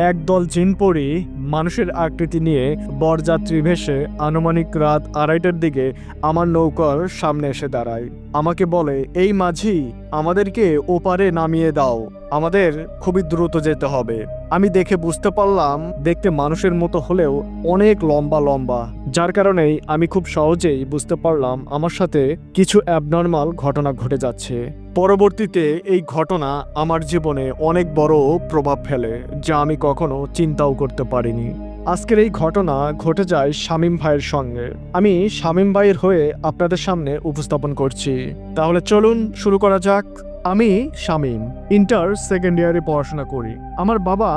একদল জিনপরি মানুষের আকৃতি নিয়ে বরযাত্রী ভেসে আনুমানিক রাত 2:30টার দিকে আমার নৌকার সামনে এসে দাঁড়ায়। আমাকে বলে, এই মাঝি, আমাদেরকে ওপারে নামিয়ে দাও, আমাদের খুবই দ্রুত যেতে হবে। আমি দেখে বুঝতে পারলাম দেখতে মানুষের মতো হলেও অনেক লম্বা লম্বা, যার কারণেই আমি খুব সহজেই বুঝতে পারলাম আমার সাথে কিছু অ্যাবনর্মাল ঘটনা ঘটে যাচ্ছে। পরবর্তীতে এই ঘটনা আমার জীবনে অনেক বড় প্রভাব ফেলে, যা আমি কখনো চিন্তাও করতে পারিনি। আজকের এই ঘটনা ঘটে যায় শামীম ভাইয়ের সঙ্গে। আমি শামীম ভাইয়ের হয়ে আপনাদের সামনে উপস্থাপন করছি। তাহলে চলুন শুরু করা যাক। আমি শামীম, ইন্টার সেকেন্ড ইয়ারে পড়াশোনা করি। আমার বাবা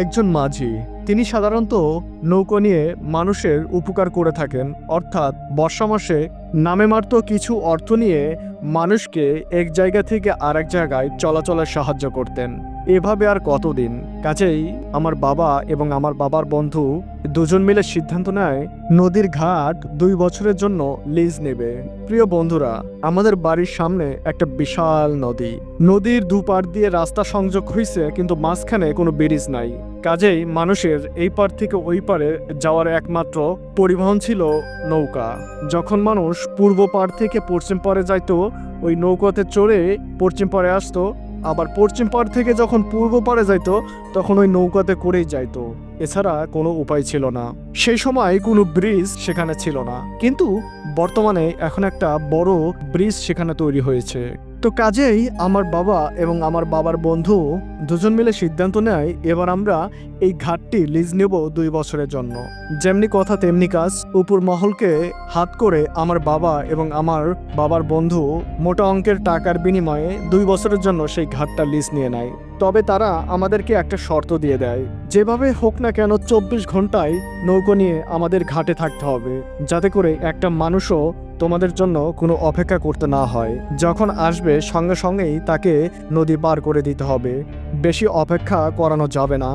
একজন মাঝি। তিনি সাধারণত নৌকো নিয়ে মানুষের উপকার করে থাকেন, অর্থাৎ বর্ষা মাসে নামে মাত্র কিছু অর্থ নিয়ে মানুষকে এক জায়গা থেকে আরেক জায়গায় চলাচলে সাহায্য করতেন। এভাবে আর কতদিন? কাজেই আমার বাবা এবং আমার বাবার বন্ধু দুজন মিলে সিদ্ধান্ত নেয় নদীর ঘাট 2 বছরের জন্য লিজ নেবে। প্রিয় বন্ধুরা, আমাদের বাড়ির সামনে একটা বিশাল নদী। নদীর দুপার দিয়ে রাস্তা সংযোগ হয়েছে, কিন্তু মাঝখানে কোনো ব্রিজ নাই। কাজেই মানুষের এই পার থেকে ওই পারে যাওয়ার একমাত্র পরিবহন ছিল নৌকা। যখন মানুষ পূর্ব পার থেকে পশ্চিম পারে যাইতো, ওই নৌকাতে চড়ে পশ্চিম পারে আসতো, আবার পশ্চিম পার থেকে যখন পূর্ব পারে যাইতো তখন ওই নৌকাতে করেই যাইতো। এছাড়া কোনো উপায় ছিল না। সেই সময় কোনো ব্রিজ সেখানে ছিল না, কিন্তু বর্তমানে এখন একটা বড় ব্রিজ সেখানে তৈরি হয়েছে। তো কাজেই আমার বাবা এবং আমার বাবার বন্ধু দুজন মিলে সিদ্ধান্ত নেয় এবার আমরা এই ঘাটটি লিজ নেব 2 বছরের জন্য। যেমনি কথা তেমনি কাজ। উপর মহলকে হাত করে আমার বাবা এবং আমার বাবার বন্ধু মোটা অঙ্কের টাকার বিনিময়ে 2 বছরের জন্য সেই ঘাটটা লিজ নিয়ে নেয়। তবে তারা আমাদেরকে একটা শর্ত দিয়ে দেয়, যেভাবে হোক না কেন 24 ঘন্টায় নৌকো নিয়ে আমাদের ঘাটে থাকতে হবে, যাতে করে একটা মানুষও তোমাদের জন্য কোনো অপেক্ষা করতে না হয়। যখন আসবে সঙ্গে সঙ্গেই তাকে নদী পার করে দিতে হবে, বেশি অপেক্ষা করানো যাবে না।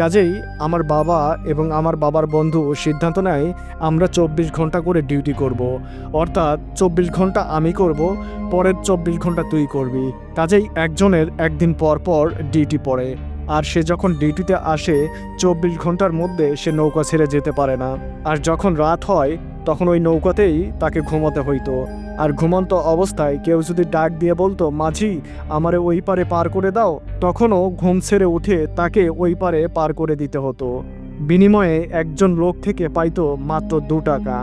কাজেই আমার বাবা এবং আমার বাবার বন্ধু সিদ্ধান্ত নেয় আমরা 24 ঘন্টা করে ডিউটি করব। অর্থাৎ 24 ঘন্টা আমি করব, পরের 24 ঘন্টা তুই করবি। কাজেই একজনের একদিন পর পর ডিউটি পড়ে। আর সে যখন ডিউটিতে আসে 24 ঘন্টার মধ্যে সে নৌকা ছেড়ে যেতে পারে না। আর যখন রাত হয় তখন ওই নৌকাতেই তাকে ঘুমাতে হইতো। আর ঘুমন্ত অবস্থায় কেউ যদি ডাক দিয়ে বলতো, মাঝি আমারে ওই পারে পার করে দাও, তখনও ঘুম ছেড়ে উঠে তাকে ওই পারে পার করে দিতে হতো। বিনিময়ে একজন লোক থেকে পাইতো মাত্র 2 টাকা।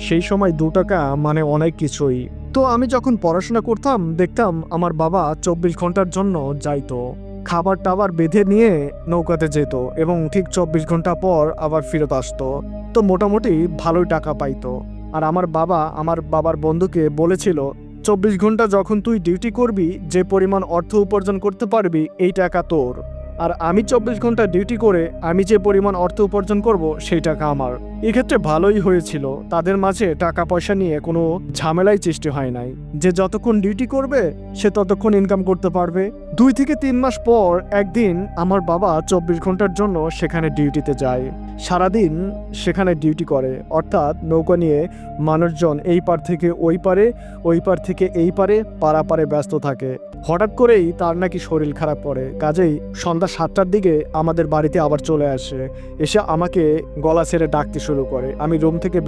সেই সময় 2 টাকা মানে অনেক কিছুই। তো আমি যখন পড়াশোনা করতাম দেখতাম আমার বাবা 24 ঘন্টার জন্য যাইতো, খাবার টাবার বেঁধে নিয়ে নৌকাতে যেত এবং ঠিক 24 ঘন্টা পর আবার ফেরত আসতো। তো মোটামুটি ভালোই টাকা পাইতো। আর আমার বাবা আমার বাবার বন্ধুকে বলেছিল, 24 ঘন্টা যখন তুই ডিউটি করবি, যে পরিমাণ অর্থ উপার্জন করতে পারবি এই টাকা তোর। আর আমি 24 ঘন্টা ডিউটি করে আমি যে পরিমাণ অর্থ উপার্জন করব সেই টাকা আমার। এক্ষেত্রে ভালোই হয়েছিল, তাদের মাঝে টাকা পয়সা নিয়ে কোনো ঝামেলাই সৃষ্টি হয় নাই। যে যতক্ষণ ডিউটি করবে সে ততক্ষণ ইনকাম করতে পারবে। 2 থেকে 3 মাস পর একদিন আমার বাবা 24 ঘন্টার জন্য সেখানে ডিউটিতে যায়। সারাদিন সেখানে ডিউটি করে, অর্থাৎ নৌকা নিয়ে মানুষজন এই পার থেকে ওই পারে, ওই পার থেকে এই পারে পারাপারে ব্যস্ত থাকে। হঠাৎ করেই তার নাকি শরীর খারাপ করে। কাজেই সন্ধ্যা 7টার দিকে আমাদের বাড়িতে আবার চলে আসে। এসে আমাকে গলা ছেড়ে ডাকতে শুরু করে। আমি রুম থেকে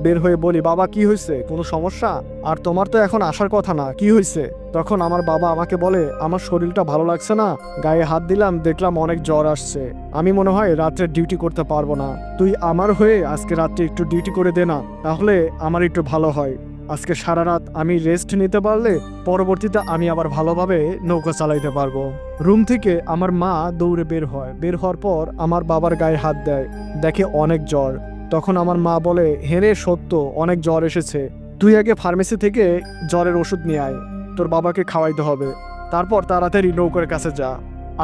বের হয়ে বলি, বাবা কি হয়েছে, কোনো সমস্যা? আর তোমার তো এখন আসার কথা না, কি হয়েছে? তখন আমার বাবা আমাকে বলে, আমার শরীরটা ভালো লাগছে না, গায়ে হাত দিলাম, দেখলাম অনেক জ্বর আসছে, আমি মনে হয় রাত্রে ডিউটি করতে পারবো না। তুই আমার হয়ে আজকে রাত্রে একটু ডিউটি করে দে না, তাহলে আমার একটু ভালো হয়। আজকে সারা রাত আমি রেস্ট নিতে পারলে পরবর্তীতে আমি আবার ভালোভাবে নৌকা চালাইতে পারবো। রুম থেকে আমার মা দৌড়ে বের হয়। বের হওয়ার পর আমার বাবার গায়ে হাত দেয়, দেখে অনেক জ্বর। তখন আমার মা বলে, হেরে সত্য, অনেক জ্বর এসেছে, তুই আগে ফার্মেসি থেকে জ্বরের ওষুধ নিয়ে আয়, তোর বাবাকে খাওয়াইতে হবে, তারপর তাড়াতাড়ি নৌকার কাছে যা।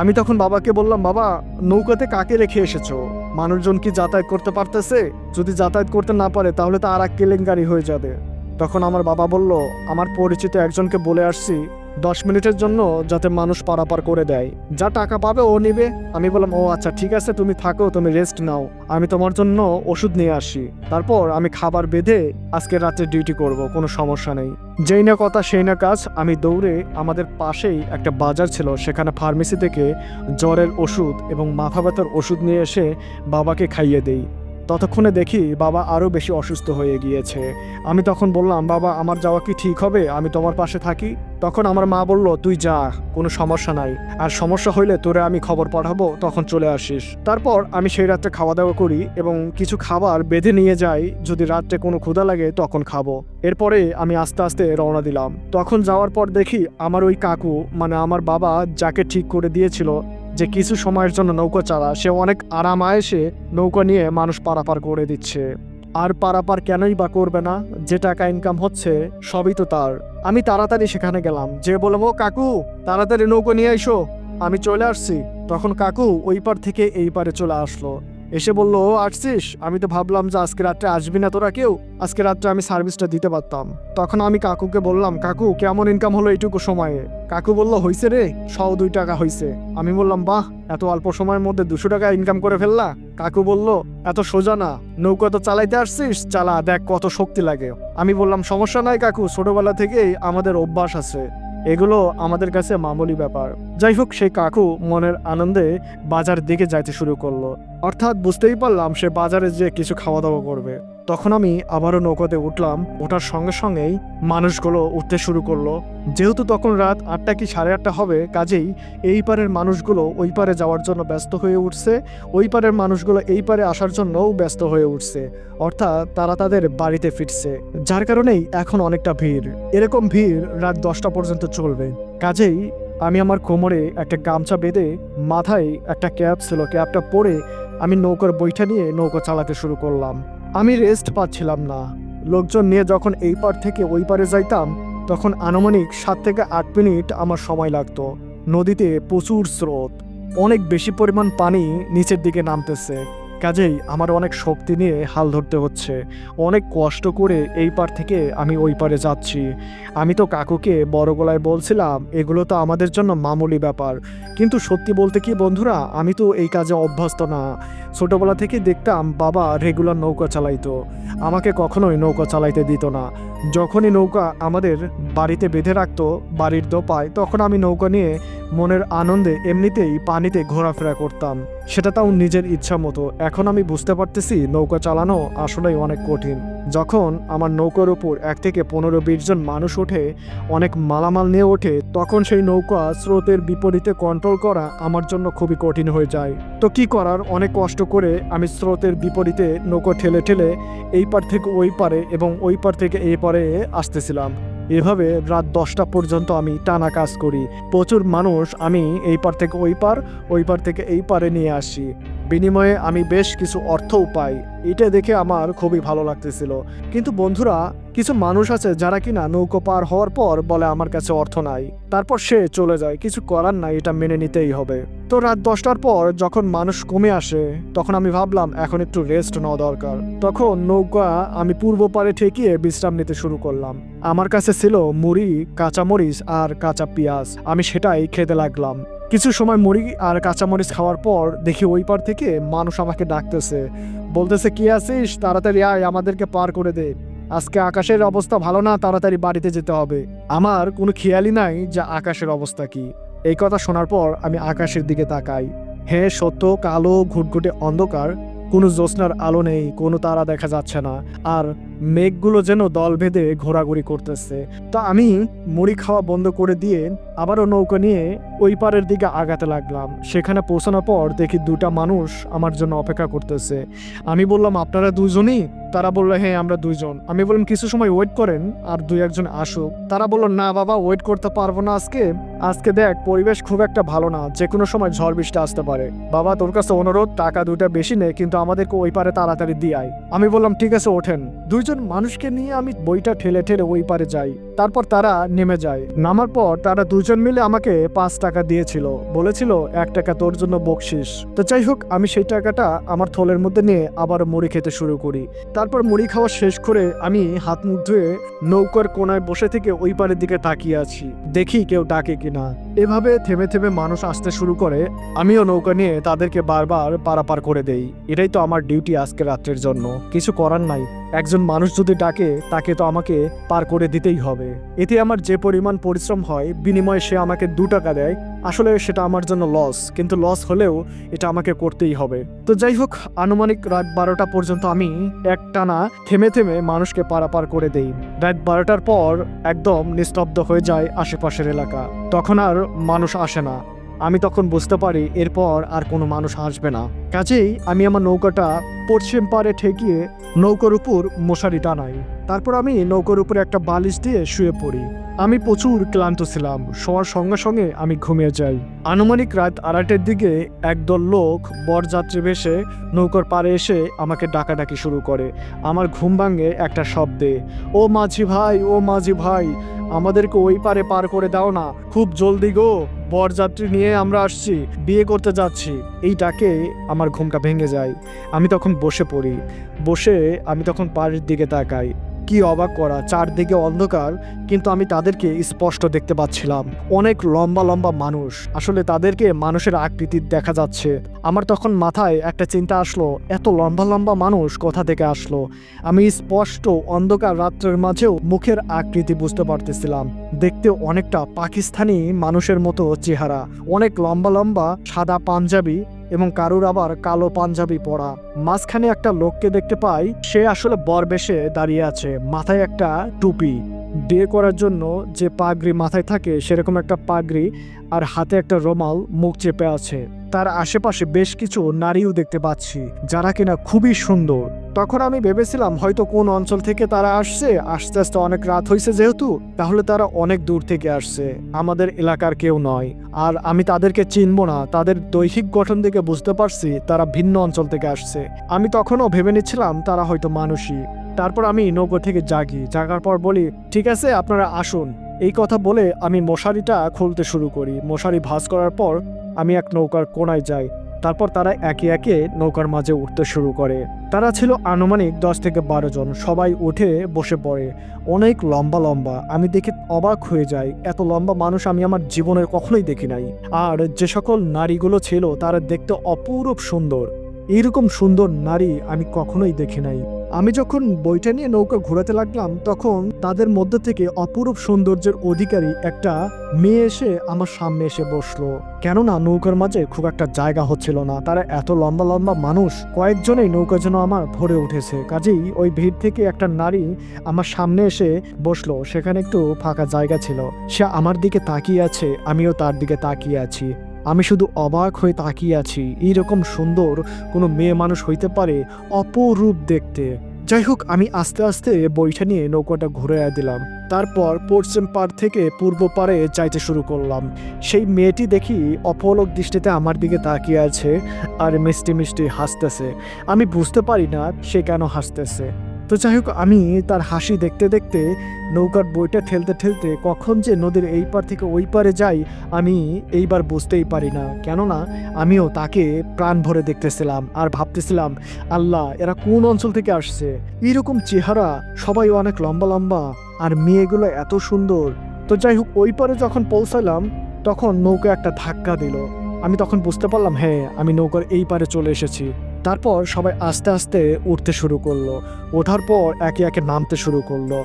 আমি তখন বাবাকে বললাম, বাবা নৌকাতে কাকে রেখে এসেছো? মানুষজন কি যাতায়াত করতে পারতেছে? যদি যাতায়াত করতে না পারে তাহলে তো আর এক কেলেঙ্কারি হয়ে যাবে। তখন আমার বাবা বলল, আমার পরিচিত একজনকে বলে আসছি, 10 মিনিটের জন্য যাতে মানুষ পারাপার করে দেয়, যা টাকা পাবে ও নেবে। আমি বললাম ও আচ্ছা ঠিক আছে, তুমি থাকো, তুমি রেস্ট নাও, আমি তোমার জন্য ওষুধ নিয়ে আসি, তারপর আমি খাবার বেঁধে আজকে রাতে ডিউটি করব, কোনো সমস্যা নেই। যেই না কথা সেই না কাজ, আমি দৌড়ে আমাদের পাশেই একটা বাজার ছিল, সেখানে ফার্মেসি থেকে জ্বরের ওষুধ এবং মাথা ব্যথার ওষুধ নিয়ে এসে বাবাকে খাইয়ে দেই। ততক্ষণে দেখি বাবা আরও বেশি অসুস্থ হয়ে গিয়েছে। আমি তখন বললাম, বাবা আমার যাওয়া কি ঠিক হবে, আমি তোমার পাশে থাকি? তখন আমার মা বলল, তুই যা, কোনো সমস্যা নাই, আর সমস্যা হইলে তোরে আমি খবর পাঠাবো, তখন চলে আসিস। তারপর আমি সেই রাত্রে খাওয়া দাওয়া করি এবং কিছু খাবার বেঁধে নিয়ে যাই, যদি রাত্রে কোনো ক্ষুধা লাগে তখন খাবো। এরপরে আমি আস্তে আস্তে রওনা দিলাম। তখন যাওয়ার পর দেখি আমার ওই কাকু, মানে আমার বাবা যাকে ঠিক করে দিয়েছিল যে কিছু সময়ের জন্য নৌকা চালা, সে অনেক আরাম আয়েসে নৌকা নিয়ে মানুষ পারাপার করে দিচ্ছে। আর পারাপার কেনই বা করবে না, যে টাকা ইনকাম হচ্ছে সবই তো তার। আমি তাড়াতাড়ি সেখানে গেলাম, যে বললাম, ও কাকু তাড়াতাড়ি নৌকা নিয়ে এসো, আমি চলে আসছি। তখন কাকু ওই পার থেকে এই পারে চলে আসলো, এসে বললো, ও আসছিস? আমি তো ভাবলাম যে আজকে রাত্রে আসবি না তোরা কেউ, আজকে রাত্রে আমি সার্ভিসটা দিতে পারতাম। তখন আমি কাকুকে বললাম, কাকু কেমন ইনকাম হলো এইটুকু সময়ে? কাকু বললো, হইছে রে, 102 টাকা হইছে। আমি বললাম, বাহ, এত অল্প সময়ের মধ্যে 200 টাকা ইনকাম করে ফেললা? কাকু বলল, এত সোজা না, নৌকা তো চালাইতে আসছিস, চালা, দেখ কত শক্তি লাগে। আমি বললাম, সমস্যা নাই কাকু, ছোটবেলা থেকেই আমাদের অভ্যাস আছে, এগুলো আমাদের কাছে মামুলি ব্যাপার। যাই হোক, সেই কাকু মনের আনন্দে বাজার দিকে যাইতে শুরু করলো, অর্থাৎ বুঝতেই পারলাম সে বাজারে যে কিছু খাওয়া দাওয়া করবে। তখন আমি আবারও নৌকাতে উঠলাম। ওঠার সঙ্গে সঙ্গেই মানুষগুলো উঠতে শুরু করলো। যেহেতু তখন রাত 8টা কি 8:30 হবে, কাজেই এই পারের মানুষগুলো ওই পারে যাওয়ার জন্য ব্যস্ত হয়ে উঠছে, ওই পারের মানুষগুলো এই পারে আসার জন্যও ব্যস্ত হয়ে উঠছে, অর্থাৎ তারা তাদের বাড়িতে ফিরছে, যার কারণেই এখন অনেকটা ভিড়। এরকম ভিড় রাত 10টা পর্যন্ত চলবে। কাজেই আমি আমার কোমরে একটা গামছা বেঁধে, মাথায় একটা ক্যাপ ছিল, ক্যাপটা পরে আমি নৌকার বৈঠা নিয়ে নৌকা চালাতে শুরু করলাম। আমি রেস্ট পাচ্ছিলাম না। লোকজন নিয়ে যখন এই পার থেকে ওই পারে যাইতাম, তখন আনুমানিক 7 থেকে 8 মিনিট আমার সময় লাগতো। নদীতে প্রচুর স্রোত, অনেক বেশি পরিমাণ পানি নিচের দিকে নামতেছে, কাজেই আমার অনেক শক্তি নিয়ে হাল ধরতে হচ্ছে। অনেক কষ্ট করে এই পার থেকে আমি ওই পারে যাচ্ছি। আমি তো কাকুকে বড় গলায় বলছিলাম, এগুলো তো আমাদের জন্য মামুলি ব্যাপার, কিন্তু সত্যি বলতে কি বন্ধুরা, আমি তো এই কাজে অভ্যস্ত না। ছোটবেলা থেকে দেখতাম বাবা রেগুলার নৌকা চালাইতো, আমাকে কখনোই নৌকা চালাইতে দিত না। যখনই নৌকা আমাদের বাড়িতে বেঁধে রাখতো বাড়ির দোপায়, তখন আমি নৌকা নিয়ে মনের আনন্দে এমনিতেই পানিতে ঘোরাফেরা করতাম, সেটা তাও নিজের ইচ্ছা মতো। এখন আমি বুঝতে পারতেছি নৌকা চালানো আসলেই অনেক কঠিন। যখন আমার নৌকার উপর 1 থেকে 15-20 জন মানুষ ওঠে, অনেক মালামাল নিয়ে ওঠে, তখন সেই নৌকা স্রোতের বিপরীতে কন্ট্রোল করা আমার জন্য খুবই কঠিন হয়ে যায়। তো কি করার, অনেক কষ্ট করে আমি স্রোতের বিপরীতে নৌকা ঠেলে ঠেলে এই পার থেকে ওই পারে এবং ওই পার থেকে এই পারে আসতেছিলাম। এভাবে রাত 10টা পর্যন্ত আমি টানা কাজ করি। প্রচুর মানুষ আমি এই পার থেকে ওই পার, ওই পার থেকে এই পারে নিয়ে আসি। বিনিময়ে আমি বেশ কিছু অর্থও পাই। এটা দেখে আমার খুবই ভালো লাগতেছিল। কিন্তু বন্ধুরা, কিছু মানুষ আছে যারা কিনা নৌকো পার হওয়ার পর বলে আমার কাছে অর্থ নাই, তারপর সে চলে যায়। কিছু করার নাই, এটা মেনে নিতেই হবে। তো রাত 10টার পর যখন মানুষ কমে আসে, তখন আমি ভাবলাম এখন একটু রেস্ট নেওয়া দরকার। তখন নৌকা আমি পূর্ব পারে ঠেকিয়ে বিশ্রাম নিতে শুরু করলাম। আমার কাছে ছিল মুড়ি, কাঁচামরিচ আর কাঁচা পেঁয়াজ। আমি সেটাই খেতে লাগলাম। কিছু সময় মুড়ি আর কাঁচামরিচ খাওয়ার পর দেখি ওই পার থেকে মানুষ আমাকে ডাকতেছে, বলতেছে, কি আছিস, তাড়াতাড়ি আয়, আমাদেরকে পার করে দে, আজকে আকাশের অবস্থা ভালো না, তাড়াতাড়ি বাড়িতে যেতে হবে। আমার কোনো খেয়ালই নাই যে আকাশের অবস্থা কি। এই কথা শোনার পর আমি আকাশের দিকে তাকাই। হ্যাঁ সত্য, কালো ঘুটঘুটে অন্ধকার, কোনো জ্যোৎস্নার আলো নেই, কোনো তারা দেখা যাচ্ছে না, আর মেঘগুলো যেন দল বেঁধে ঘোরাঘুরি করতেছে। তা আমি মুড়ি খাওয়া বন্ধ করে দিয়ে আবারও নৌকা নিয়ে ওই পারের দিকে আগাতে লাগলাম। সেখানে পৌঁছানোর পর দেখি 2টা মানুষ আমার জন্য অপেক্ষা করতেছে। আমি বললাম, আপনারা দুজনই? তারা বললো, হ্যাঁ আমরা 2 জন। আমি বললাম, কিছু সময় ওয়েট করেন, আর 2-1 জন আসুক। তারা বললো, না বাবা, ওয়েট করতে পারবো না আজকে দেখ পরিবেশ খুব একটা ভালো না, যে কোনো সময় ঝড় বৃষ্টি আসতে পারে। বাবা তোর কাছে অনুরোধ, টাকা 2টা বেশি নে, কিন্তু আমাদেরকে ওই পারে তাড়াতাড়ি দিয়ে আয়। আমি বললাম, ঠিক আছে ওঠেন। 2 দুজন মানুষকে নিয়ে আমি বইটা ঠেলে ঠেলে ওই পারে যাই। তারপর তারা নেমে যায়। নামার পর তারা দুজন মিলে আমাকে 5 টাকা দিয়েছিল, বলেছিল 1 টাকা তোর জন্য বকশিস। তো যাই হোক, আমি সেই টাকাটা আমার থলের মধ্যে নিয়ে আবার মুড়ি খেতে শুরু করি। তারপর মুড়ি খাওয়া শেষ করে আমি হাত মুখ ধুয়ে নৌকার কোনায় বসে থেকে ওই পারের দিকে তাকিয়ে আছি, দেখি কেউ ডাকে কিনা। এভাবে থেমে থেমে মানুষ আসতে শুরু করে। আমিও নৌকা নিয়ে তাদেরকে বারবার পারাপার করে দেই। এটাই তো আমার ডিউটি আজকে রাত্রের জন্য, কিছু করার নাই। একজন মানুষ যদি ডাকে তাকে তো আমাকে পার করে দিতেই হবে। এতে আমার যে পরিমাণ পরিশ্রম হয়, বিনিময়ে সে আমাকে 2 টাকা দেয়। আসলে সেটা আমার জন্য লস, কিন্তু লস হলেও এটা আমাকে করতেই হবে। তো যাই হোক, আনুমানিক রাত 12টা পর্যন্ত আমি একটানা থেমে থেমে মানুষকে পারাপার করে দেই। রাত 12টার পর একদম নিস্তব্ধ হয়ে যায় আশেপাশের এলাকা। তখন আর মানুষ আসে না। আমি তখন বুঝতে পারি এরপর আর কোনো মানুষ আসবে না। কাজেই আমি আমার নৌকাটা পশ্চিম পাড়ে ঠেকিয়ে নৌকার উপর মশারি টানাই। তারপর আমি নৌকার উপরে একটা বালিশ দিয়ে শুয়ে পড়ি। আমি প্রচুর ক্লান্ত ছিলাম। শোয়ার সঙ্গে সঙ্গে আমি ঘুমিয়ে যাই। আনুমানিক রাত 2:30টার দিকে একদল লোক বরযাত্রী বেশে নৌকার পাড়ে এসে আমাকে ডাকাডাকি শুরু করে। আমার ঘুম ভাঙে একটা শব্দে, ও মাঝি ভাই, ও মাঝি ভাই, আমাদেরকে ওই পারে পার করে দাও না, খুব জলদি গো, বরযাত্রী নিয়ে আমরা আসছি, বিয়ে করতে যাচ্ছি। এই ডাকে আমার ঘুমটা ভেঙে যায়। আমি তখন বসে পড়ি। বসে আমি তখন পাড়ের দিকে তাকাই। কি অবাক করা, চারদিকে অন্ধকার, কিন্তু আমি তাদেরকে স্পষ্ট দেখতে পাচ্ছিলাম। অনেক লম্বা লম্বা মানুষ, আসলে তাদেরকে মানুষের আকৃতি দেখা যাচ্ছে। আমার তখন মাথায় একটা চিন্তা আসলো, এত লম্বা লম্বা মানুষ কোথা থেকে আসলো? আমি স্পষ্ট অন্ধকার রাত্রের মাঝেও মুখের আকৃতি বুঝতে পারতেছিলাম। দেখতে অনেকটা পাকিস্তানি মানুষের মতো চেহারা, অনেক লম্বা লম্বা সাদা পাঞ্জাবি এবং কারুর আবার কালো পাঞ্জাবি পরা। মাঝখানে একটা লোককে দেখতে পাই, সে আসলে বরবেশে দাঁড়িয়ে আছে, মাথায় একটা টুপি, বিয়ে করার জন্য যে পাগড়ি মাথায় থাকে সেরকম একটা পাগড়ি, আর হাতে একটা রুমাল মুখ চেপে আছে। তার আশেপাশে বেশ কিছু নারীও দেখতে পাচ্ছি, যারা কিনা খুবই সুন্দর। তখন আমি ভেবেছিলাম হয়তো কোন অঞ্চল থেকে তারা আসছে, আস্তে আস্তে অনেক রাত হয়েছে যেহেতু, তাহলে তারা অনেক দূর থেকে আসছে, আমাদের এলাকার কেউ নয়। আর আমি তাদেরকে চিনব না, তাদের দৈহিক গঠন থেকে বুঝতে পারছি তারা ভিন্ন অঞ্চল থেকে আসছে। আমি তখনও ভেবে নিচ্ছিলাম তারা হয়তো মানুষই। তারপর আমি নৌকা থেকে জাগার পর বলি, ঠিক আছে আপনারা আসুন। এই কথা বলে আমি মশারিটা খুলতে শুরু করি। মশারি ভাঁজ করার পর আমি এক নৌকার কোনায় যাই। তারপর তারা একে একে নৌকার মাঝে উঠতে শুরু করে। তারা ছিল আনুমানিক 10 থেকে 12 জন। সবাই উঠে বসে পড়ে, অনেক লম্বা লম্বা। আমি দেখে অবাক হয়ে যাই, এত লম্বা মানুষ আমি আমার জীবনে কখনোই দেখি নাই। আর যে সকল নারীগুলো ছিল তারা দেখতে অপূরূপ সুন্দর। এইরকম সুন্দর নারী আমি কখনোই দেখি নাই। আমি যখন বইটা নিয়ে নৌকা ঘোরাতে লাগলাম, তখন তাদের মধ্যে থেকে অপরূপ সৌন্দর্যের অধিকারী একটা মেয়ে এসে আমার সামনে এসে বসলো। কেননা নৌকার মাঝে খুব একটা জায়গা হচ্ছিল না, তারা এত লম্বা লম্বা মানুষ, কয়েকজনেই নৌকা যেন আমার ভরে উঠেছে। কাজেই ওই ভিড় থেকে একটা নারী আমার সামনে এসে বসলো। সেখানে একটু ফাঁকা জায়গা ছিল। সে আমার দিকে তাকিয়ে আছে, আমিও তার দিকে তাকিয়ে আছি। আমি শুধু অবাক হয়ে তাকিয়ে আছি, এইরকম সুন্দর কোনো মেয়ে মানুষ হইতে পারে? অপরূপ দেখতে। যাই হোক, আমি আস্তে আস্তে বইটা নিয়ে নৌকাটা ঘুরে দিলাম। তারপর পশ্চিম পাড় থেকে পূর্ব পাড়ে যাইতে শুরু করলাম। সেই মেয়েটি দেখি অপলক দৃষ্টিতে আমার দিকে তাকিয়ে আছে আর মিষ্টি মিষ্টি হাসতেছে। আমি বুঝতে পারি না সে কেন হাসতেছে। তো যাই হোক, আমি তার হাসি দেখতে দেখতে নৌকার বইটা ঠেলতে ঠেলতে কখন যে নদীর এই পার থেকে ওই পারে যাই আমি এইবার বুঝতেই পারি না। কেননা আমিও তাকে প্রাণ ভরে দেখতেছিলাম আর ভাবতেছিলাম, আল্লাহ, এরা কোন অঞ্চল থেকে আসছে? এইরকম চেহারা, সবাই অনেক লম্বা লম্বা, আর মেয়েগুলো এত সুন্দর। তো যাই হোক, ওই পারে যখন পৌঁছালাম তখন নৌকা একটা ধাক্কা দিল। আমি তখন বুঝতে পারলাম, হ্যাঁ, আমি নৌকার এই পারে চলে এসেছি। তারপর সবাই আস্তে আস্তে উঠতে শুরু করলো। ওঠার পর একে একে নামতে শুরু করলো।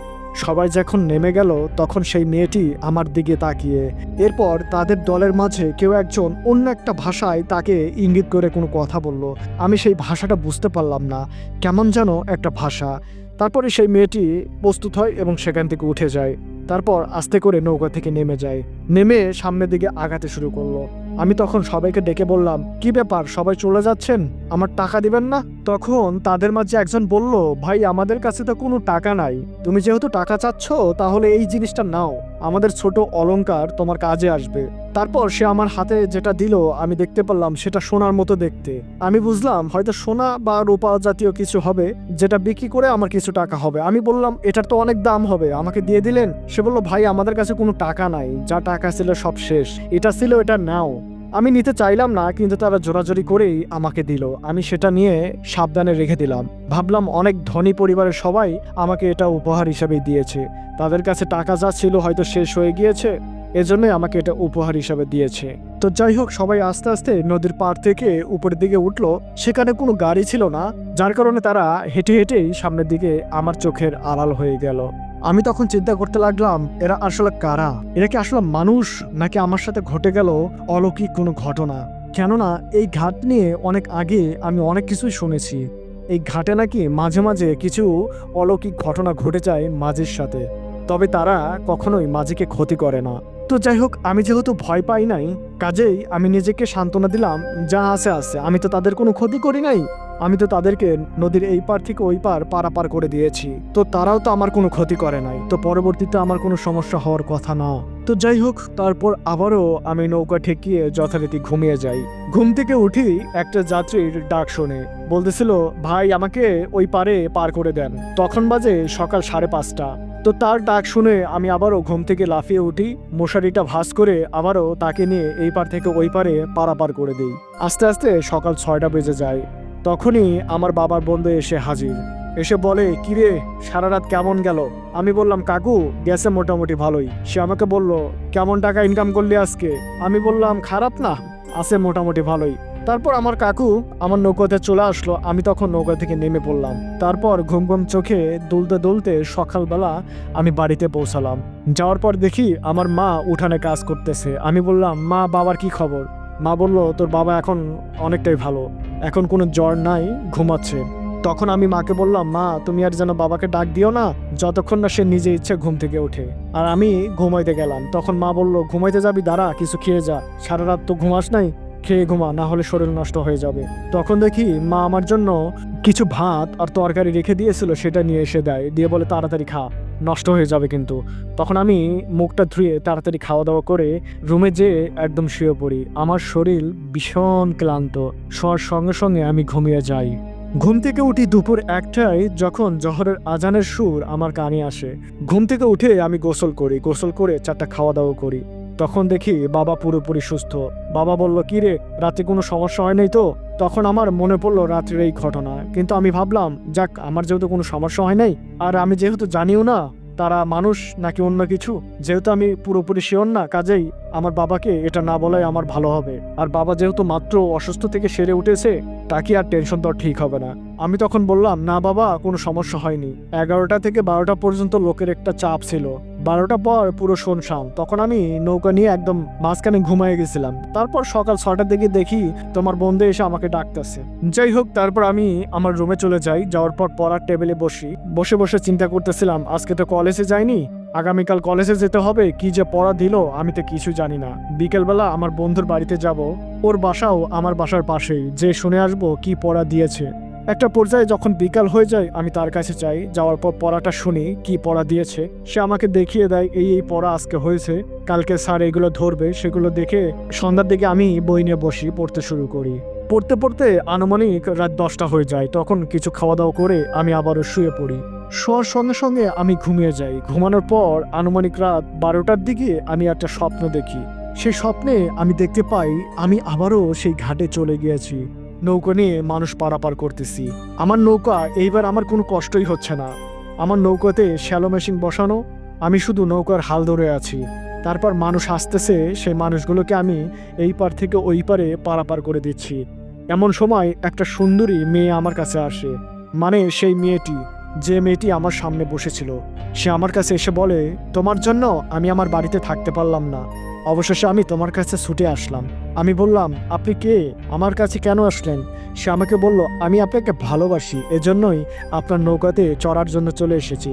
সবাই যখন নেমে গেল তখন সেই মেয়েটি আমার দিকে তাকিয়ে, এরপর তাদের দলের মাঝে কেউ একজন অন্য একটা ভাষায় তাকে ইঙ্গিত করে কোনো কথা বলল। আমি সেই ভাষাটা বুঝতে পারলাম না, কেমন যেন একটা ভাষা। তারপরে সেই মেয়েটি প্রস্তুত হয় এবং সেখান থেকে উঠে যায়। তারপর আস্তে করে নৌকা থেকে নেমে যায়, নেমে সামনের দিকে আগাতে শুরু করলো। আমি তখন সবাইকে ডেকে বললাম, কি ব্যাপার, সবাই চলে যাচ্ছেন? আমার টাকা দিবেন না? তখন তাদের মাঝে একজন বলল, ভাই আমাদের কাছে তো কোনো টাকা নাই, তুমি যেহেতু টাকা চাচ্ছ তাহলে এই জিনিসটা নাও, আমাদের ছোট অলংকার তোমার কাজে আসবে। তারপর সে আমার হাতে যেটা দিল আমি দেখতে পারলাম সেটা সোনার মতো দেখতে। আমি বুঝলাম হয়তো সোনা বা রূপা জাতীয় কিছু হবে, যেটা বিক্রি করে আমার কিছু টাকা হবে। আমি বললাম এটার তো অনেক দাম হবে, আমাকে দিয়ে দিলেন? সে বলল, ভাই আমাদের কাছে কোনো টাকা নাই, যা টাকা ছিল সব শেষ, এটা ছিল, এটা নাও। আমি নিতে চাইলাম না, কিন্তু তারা জোরাজোরি করেই আমাকে দিল। আমি সেটা নিয়ে সাবধানে রেখে দিলাম। ভাবলাম অনেক ধনী পরিবারের সবাই আমাকে এটা উপহার হিসাবে দিয়েছে, তাদের কাছে টাকা যা ছিল হয়তো শেষ হয়ে গিয়েছে, এজন্যই আমাকে এটা উপহার হিসাবে দিয়েছে। তো যাই হোক, সবাই আস্তে আস্তে নদীর পাড় থেকে উপরের দিকে উঠলো। সেখানে কোনো গাড়ি ছিল না, যার কারণে তারা হেঁটে হেঁটেই সামনের দিকে আমার চোখের আড়াল হয়ে গেল। আমি তখন চিন্তা করতে লাগলাম, এরা আসলে কারা? এরা কি আসলে মানুষ, নাকি আমার সাথে ঘটে গেল অলৌকিক কোনো ঘটনা? কেননা এই ঘাট নিয়ে অনেক আগে আমি অনেক কিছুই শুনেছি। এই ঘাটে নাকি মাঝে মাঝে কিছু অলৌকিক ঘটনা ঘটে যায় মাঝির সাথে, তবে তারা কখনোই মাঝিকে ক্ষতি করে না। তো যাই হোক, আমি যেহেতু ভয় পাই নাই, কাজেই আমি নিজেকে সান্ত্বনা দিলাম, যা আছে আছে, আমি তো তাদের কোনো ক্ষতি করি নাই, আমি তো তাদেরকে নদীর এই পার থেকে ওই পার পারাপার করে দিয়েছি, তো তারাও তো আমার কোনো ক্ষতি করে নাই, তো পরবর্তীতে আমার কোনো সমস্যা হওয়ার কথা না। তো যাই হোক, তারপর আবারও আমি নৌকা ঠেকিয়ে যথারীতি ঘুমিয়ে যাই। ঘুম থেকে উঠি একটা যাত্রীর ডাক শুনে, বলতেছিল, ভাই আমাকে ওই পারে পার করে দেন। তখন বাজে সকাল 5:30। তো তার ডাক শুনে আমি আবারও ঘুম থেকে লাফিয়ে উঠি, মশারিটা ভাঁজ করে আবারও তাকে নিয়ে এই পার থেকে ওই পারে পারাপার করে দিই। আস্তে আস্তে সকাল 6টা বেজে যায়। তখনই আমার বাবার বন্ধু এসে হাজির। এসে বলে, কিরে সারা রাত কেমন গেল? আমি বললাম, কাকু গেছে মোটামুটি ভালোই। সে আমাকে বলল, কেমন টাকা ইনকাম করলি আজকে? আমি বললাম, খারাপ না, আছে মোটামুটি ভালোই। তারপর আমার কাকু আমার নৌকাতে চলে আসলো। আমি তখন নৌকা থেকে নেমে পড়লাম। তারপর ঘুম ঘুম চোখে দুলতে দুলতে সকালবেলা আমি বাড়িতে পৌঁছালাম। যাওয়ার পর দেখি আমার মা উঠানে কাজ করতেছে। আমি বললাম, মা বাবার কি খবর? মা বলল, তোর বাবা এখন অনেকটাই ভালো, এখন কোনো জ্বর নাই, ঘুমাচ্ছে। তখন আমি মাকে বললাম, মা তুমি আর যেন বাবাকে ডাক দিও না যতক্ষণ না সে নিজে ইচ্ছে ঘুম থেকে ওঠে। আর আমি ঘুমাইতে গেলাম। তখন মা বলল, ঘুমাইতে যাবি, দাঁড়া কিছু খেয়ে যা, সারা রাত তো ঘুমাস নাই, খেয়ে ঘুমা, না হলে শরীর নষ্ট হয়ে যাবে। তখন দেখি মা আমার জন্য কিছু ভাত আর তরকারি রেখে দিয়েছিল, সেটা নিয়ে এসে দেয়, দিয়ে বলে তাড়াতাড়ি খা, নষ্ট হয়ে যাবে কিন্তু। তখন আমি মুখটা ধুয়ে তাড়াতাড়ি খাওয়া দাওয়া করে রুমে যেয়ে একদম শুয়ে পড়ি। আমার শরীর ভীষণ ক্লান্ত, শোয়ার সঙ্গে সঙ্গে আমি ঘুমিয়ে যাই। ঘুম থেকে উঠি দুপুর 1টায়, যখন জোহরের আজানের সুর আমার কানে আসে। ঘুম থেকে উঠে আমি গোসল করি, গোসল করে 4টা খাওয়া দাওয়া করি। তখন দেখি বাবা পুরোপুরি সুস্থ। বাবা বলল, কি রে রাতে কোনো সমস্যা হয় নাই তো? তখন আমার মনে পড়লো রাত্রের এই ঘটনা, কিন্তু আমি ভাবলাম, যাক আমার যেহেতু কোনো সমস্যা হয় নাই, আর আমি যেহেতু জানিও না তারা মানুষ নাকি অন্য কিছু, যেহেতু আমি পুরোপুরি শিওর না, কাজেই আমার বাবাকে এটা না বলাই আমার ভালো হবে। আর বাবা যেহেতু মাত্র অসুস্থ থেকে সেরে উঠেছে, তাকে আর টেনশন তো ঠিক হবে না। আমি তখন বললাম, না বাবা কোনো সমস্যা হয়নি। 11টা থেকে 12টা পর্যন্ত লোকের একটা চাপ ছিল, 12টা পর পুরো শুনশান। তখন আমি নৌকা নিয়ে একদম মাঝখানে ঘুমায় গেছিলাম। তারপর সকাল 6টার দিকে দেখি তোমার বন্ধু এসে আমাকে ডাকতেছে। যাই হোক, তারপর আমি আমার রুমে চলে যাই। যাওয়ার পর পড়ার টেবিলে বসি, বসে বসে চিন্তা করতেছিলাম, আজকে তো কলেজে যাইনি, আগামীকাল কলেজে যেতে হবে, কি যে পড়া দিল আমি তো কিছু জানি না। বিকেলবেলা আমার বন্ধুর বাড়িতে যাব, ওর বাসাও আমার বাসার পাশেই, যে শুনে আসবো কি পড়া দিয়েছে। একটা পর্যায়ে যখন বিকাল হয়ে যায় আমি তার কাছে যাই, যাওয়ার পর পড়াটা শুনি কি পড়া দিয়েছে। সে আমাকে দেখিয়ে দেয়, এই পড়া আজকে হয়েছে, কালকে স্যার এগুলো ধরবে। সেগুলো দেখে সন্ধ্যার দিকে আমি বই নিয়ে বসি, পড়তে শুরু করি। পড়তে পড়তে আনুমানিক রাত 10টা হয়ে যায়। তখন কিছু খাওয়া দাওয়া করে আমি আবারও শুয়ে পড়ি। শোয়ার সঙ্গে সঙ্গে আমি ঘুমিয়ে যাই। ঘুমানোর পর আনুমানিক রাত 12টার দিকে আমি একটা স্বপ্ন দেখি। সেই স্বপ্নে আমি দেখতে পাই আমি আবারও সেই ঘাটে চলে গিয়েছি, নৌকা নিয়ে মানুষ পারাপার করতেছি। আমার নৌকা এইবার আমার কোনো কষ্টই হচ্ছে না। আমার নৌকাতে শ্যালো মেশিন বসানো, আমি শুধু নৌকার হাল ধরে আছি। তারপর মানুষ আসতেছে, সেই মানুষগুলোকে আমি এই পার থেকে ওই পারে পারাপার করে দিচ্ছি। এমন সময় একটা সুন্দরী মেয়ে আমার কাছে আসে, মানে সেই মেয়েটি, যে মেয়েটি আমার সামনে বসেছিল। সে আমার কাছে এসে বলে, তোমার জন্য আমি আমার বাড়িতে থাকতে পারলাম না, অবশেষে আমি তোমার কাছে ছুটে আসলাম। আমি বললাম, আপনি কে, আমার কাছে কেন আসলেন? সে আমাকে বলল, আমি আপনাকে ভালোবাসি, এজন্যই আপনার নৌকাতে চড়ার জন্য চলে এসেছি।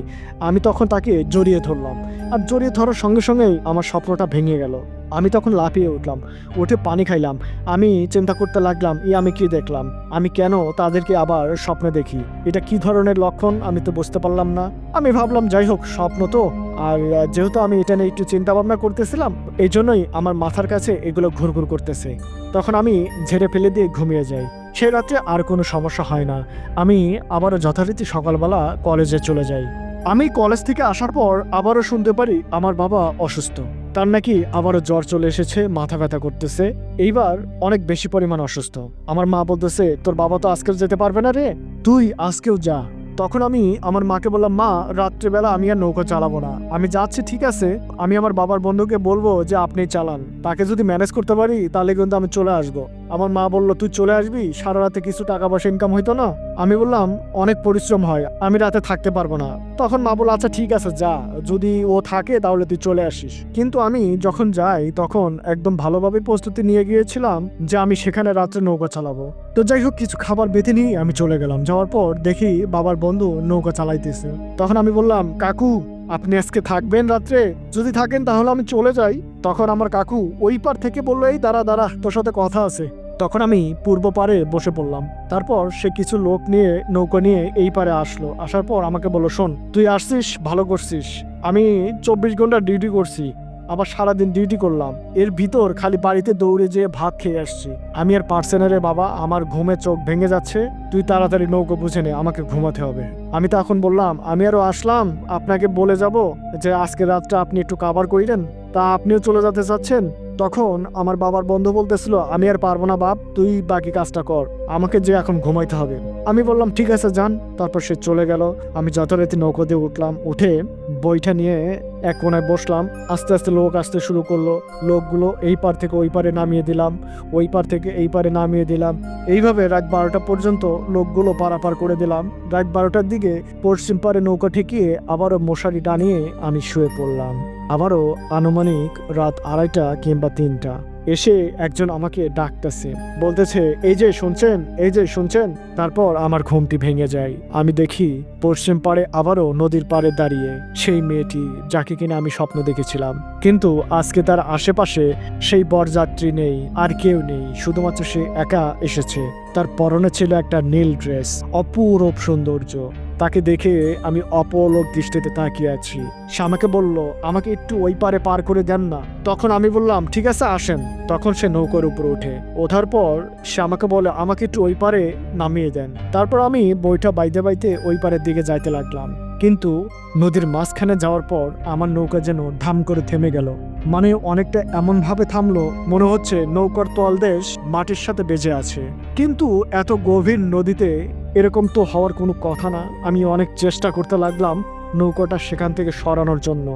আমি তখন তাকে জড়িয়ে ধরলাম, আর জড়িয়ে ধরার সঙ্গে সঙ্গেই আমার স্বপ্নটা ভেঙে গেল। আমি তখন লাফিয়ে উঠলাম, উঠে পানি খাইলাম। আমি চিন্তা করতে লাগলাম, আমি কি দেখলাম, আমি কেন তাদেরকে আবার স্বপ্নে দেখি, এটা কি ধরনের লক্ষণ আমি তো বুঝতে পারলাম না। আমি ভাবলাম যাই হোক, স্বপ্ন তো, আর যেহেতু আমি এটা নিয়ে একটু চিন্তা ভাবনা করতেছিলাম, এই জন্যই আমার মাথার কাছে এগুলো ঘুরঘুর করতেছে। তখন আমি ঝেড়ে ফেলে দিয়ে ঘুমিয়ে যাই। সেই রাত্রে আর কোনো সমস্যা হয় না। আমি আবারও যথারীতি সকালবেলা কলেজে চলে যাই। আমি কলেজ থেকে আসার পর আবারও শুনতে পারি আমার বাবা অসুস্থ। তার নাকি আবারও জ্বর চলে এসেছে, মাথা ব্যথা করতেছে, এইবার অনেক বেশি পরিমাণ অসুস্থ। আমার মা বলতেছে, তোর বাবা তো আজকেও যেতে পারবে না রে, তুই আজকেও যা। তখন আমি আমার মাকে বললাম, মা, রাত্রেবেলা আমি আর নৌকা চালাবো না, আমি যাচ্ছি, ঠিক আছে, আমি আমার বাবার বন্ধুকে বলবো যে আপনি চালান, তাকে যদি ম্যানেজ করতে পারি তাহলে কিন্তু আমি চলে আসবো। আমার মা বলল, তুই চলে আসবি, সারা রাতে কিছু টাকা পয়সা ইনকাম হইতো না? আমি বললাম, অনেক পরিশ্রম হয়, আমি রাতে থাকতে পারবো না। তখন মা বলল, আচ্ছা ঠিক আছে যা, যদি ও থাকে তাহলে তুই চলে আসিস। কিন্তু আমি যখন যাই তখন একদম ভালোভাবে প্রস্তুতি নিয়ে গিয়েছিলাম যে আমি সেখানে রাত্রে নৌকা চালাবো। তো যাই হোক, কিছু খাবার বেঁধে নিয়ে আমি চলে গেলাম। যাওয়ার পর দেখি বাবার বন্ধু নৌকা চালাইতেছে। তখন আমি বললাম, কাকু, আপনি আজকে থাকবেন রাত্রে? যদি থাকেন তাহলে আমি চলে যাই। তখন আমার কাকু ওই পার থেকে বললো, এই দাঁড়া দাঁড়া, তোর সাথে কথা আছে। তখন আমি পূর্ব পারে বসে পড়লাম। তারপর সে কিছু লোক নিয়ে নৌকা নিয়ে এই পারে আসলো। আসার পর আমাকে বললো, শোন, তুই আসছিস, ভালো করছিস, আমি 24 ঘন্টা ডিউটি করছি, আবার সারাদিন ডিউটি করলাম, এর ভিতর খালি বাড়িতে দৌড়ে যেয়ে ভাত খেয়ে আসছি, আমি আর পারছি না রে বাবা, আমার ঘুমে চোখ ভেঙে যাচ্ছে, তুই তাড়াতাড়ি নৌকো বুঝে নে, আমাকে ঘুমাতে হবে। আমি তখন বললাম, আমি আরো আসলাম আপনাকে বলে যাব যে আজকে রাতটা আপনি একটু কাভার করিলেন, তা আপনিও চলে যেতে চাচ্ছেন? তখন আমার বাবার বন্ধু বলতেছিল, আমি আর পারবো না বাপ, তুই বাকি কাজটা কর, আমাকে যে এখন ঘুমাইতে হবে। আমি বললাম, ঠিক আছে যান। তারপর সে চলে গেল। আমি যথারীতি নৌকোতে উঠলাম, উঠে বইটা নিয়ে এক কোনায় বসলাম। আস্তে আস্তে লোক আসতে শুরু করলো। লোকগুলো এই পার থেকে ওই পারে নামিয়ে দিলাম, ওই পার থেকে এই পারে নামিয়ে দিলাম। এইভাবে রাত 12টা পর্যন্ত লোকগুলো পারাপার করে দিলাম। রাত 12টার দিকে পশ্চিম পারে নৌকা ঠেকিয়ে আবারও মশারি টানিয়ে আমি শুয়ে পড়লাম। আবারও আনুমানিক রাত 2:30 কিংবা 3টা এসে একজন আমাকে ডাকতেছে, বলতেছে, এই যে শুনছেন, এই যে শুনছেন। তারপর আমার ঘুমটি ভেঙে যায়। আমি দেখি পশ্চিম পাড়ে আবারও নদীর পাড়ে দাঁড়িয়ে সেই মেয়েটি যাকে কিনা আমি স্বপ্ন দেখেছিলাম। কিন্তু আজকে তার আশেপাশে সেই বরযাত্রী নেই, আর কেউ নেই, শুধুমাত্র সে একা এসেছে। তার পরনে ছিল একটা নীল ড্রেস, অপূরূপ সৌন্দর্য। তাকে দেখে আমি অপলক দৃষ্টিতে তাকিয়ে আছি। সে আমাকে বলল, আমাকে একটু ওই পারে পার করে দেন না। তখন আমি বললাম, ঠিক আছে আসেন। তখন সে নৌকার উপরে ওঠে। ওঠার পর সে আমাকে বলে, আমাকে একটু ওই পারে নামিয়ে দেন। তারপর আমি বইটা বাইতে বাইতে ওই পারের দিকে যাইতে লাগলাম। কিন্তু নদীর মাঝখানে যাওয়ার পর আমার নৌকা যেন ধাম করে থেমে গেল। মানে অনেকটা এমন ভাবে থামলো, মনে হচ্ছে নৌকার তলদেশ মাটির সাথে বেজে আছে। কিন্তু এত গভীর নদীতে এরকম তো হওয়ার কোনো কথা না। আমি অনেক চেষ্টা করতে লাগলাম নৌকাটা সেখান থেকে সরানোর জন্য,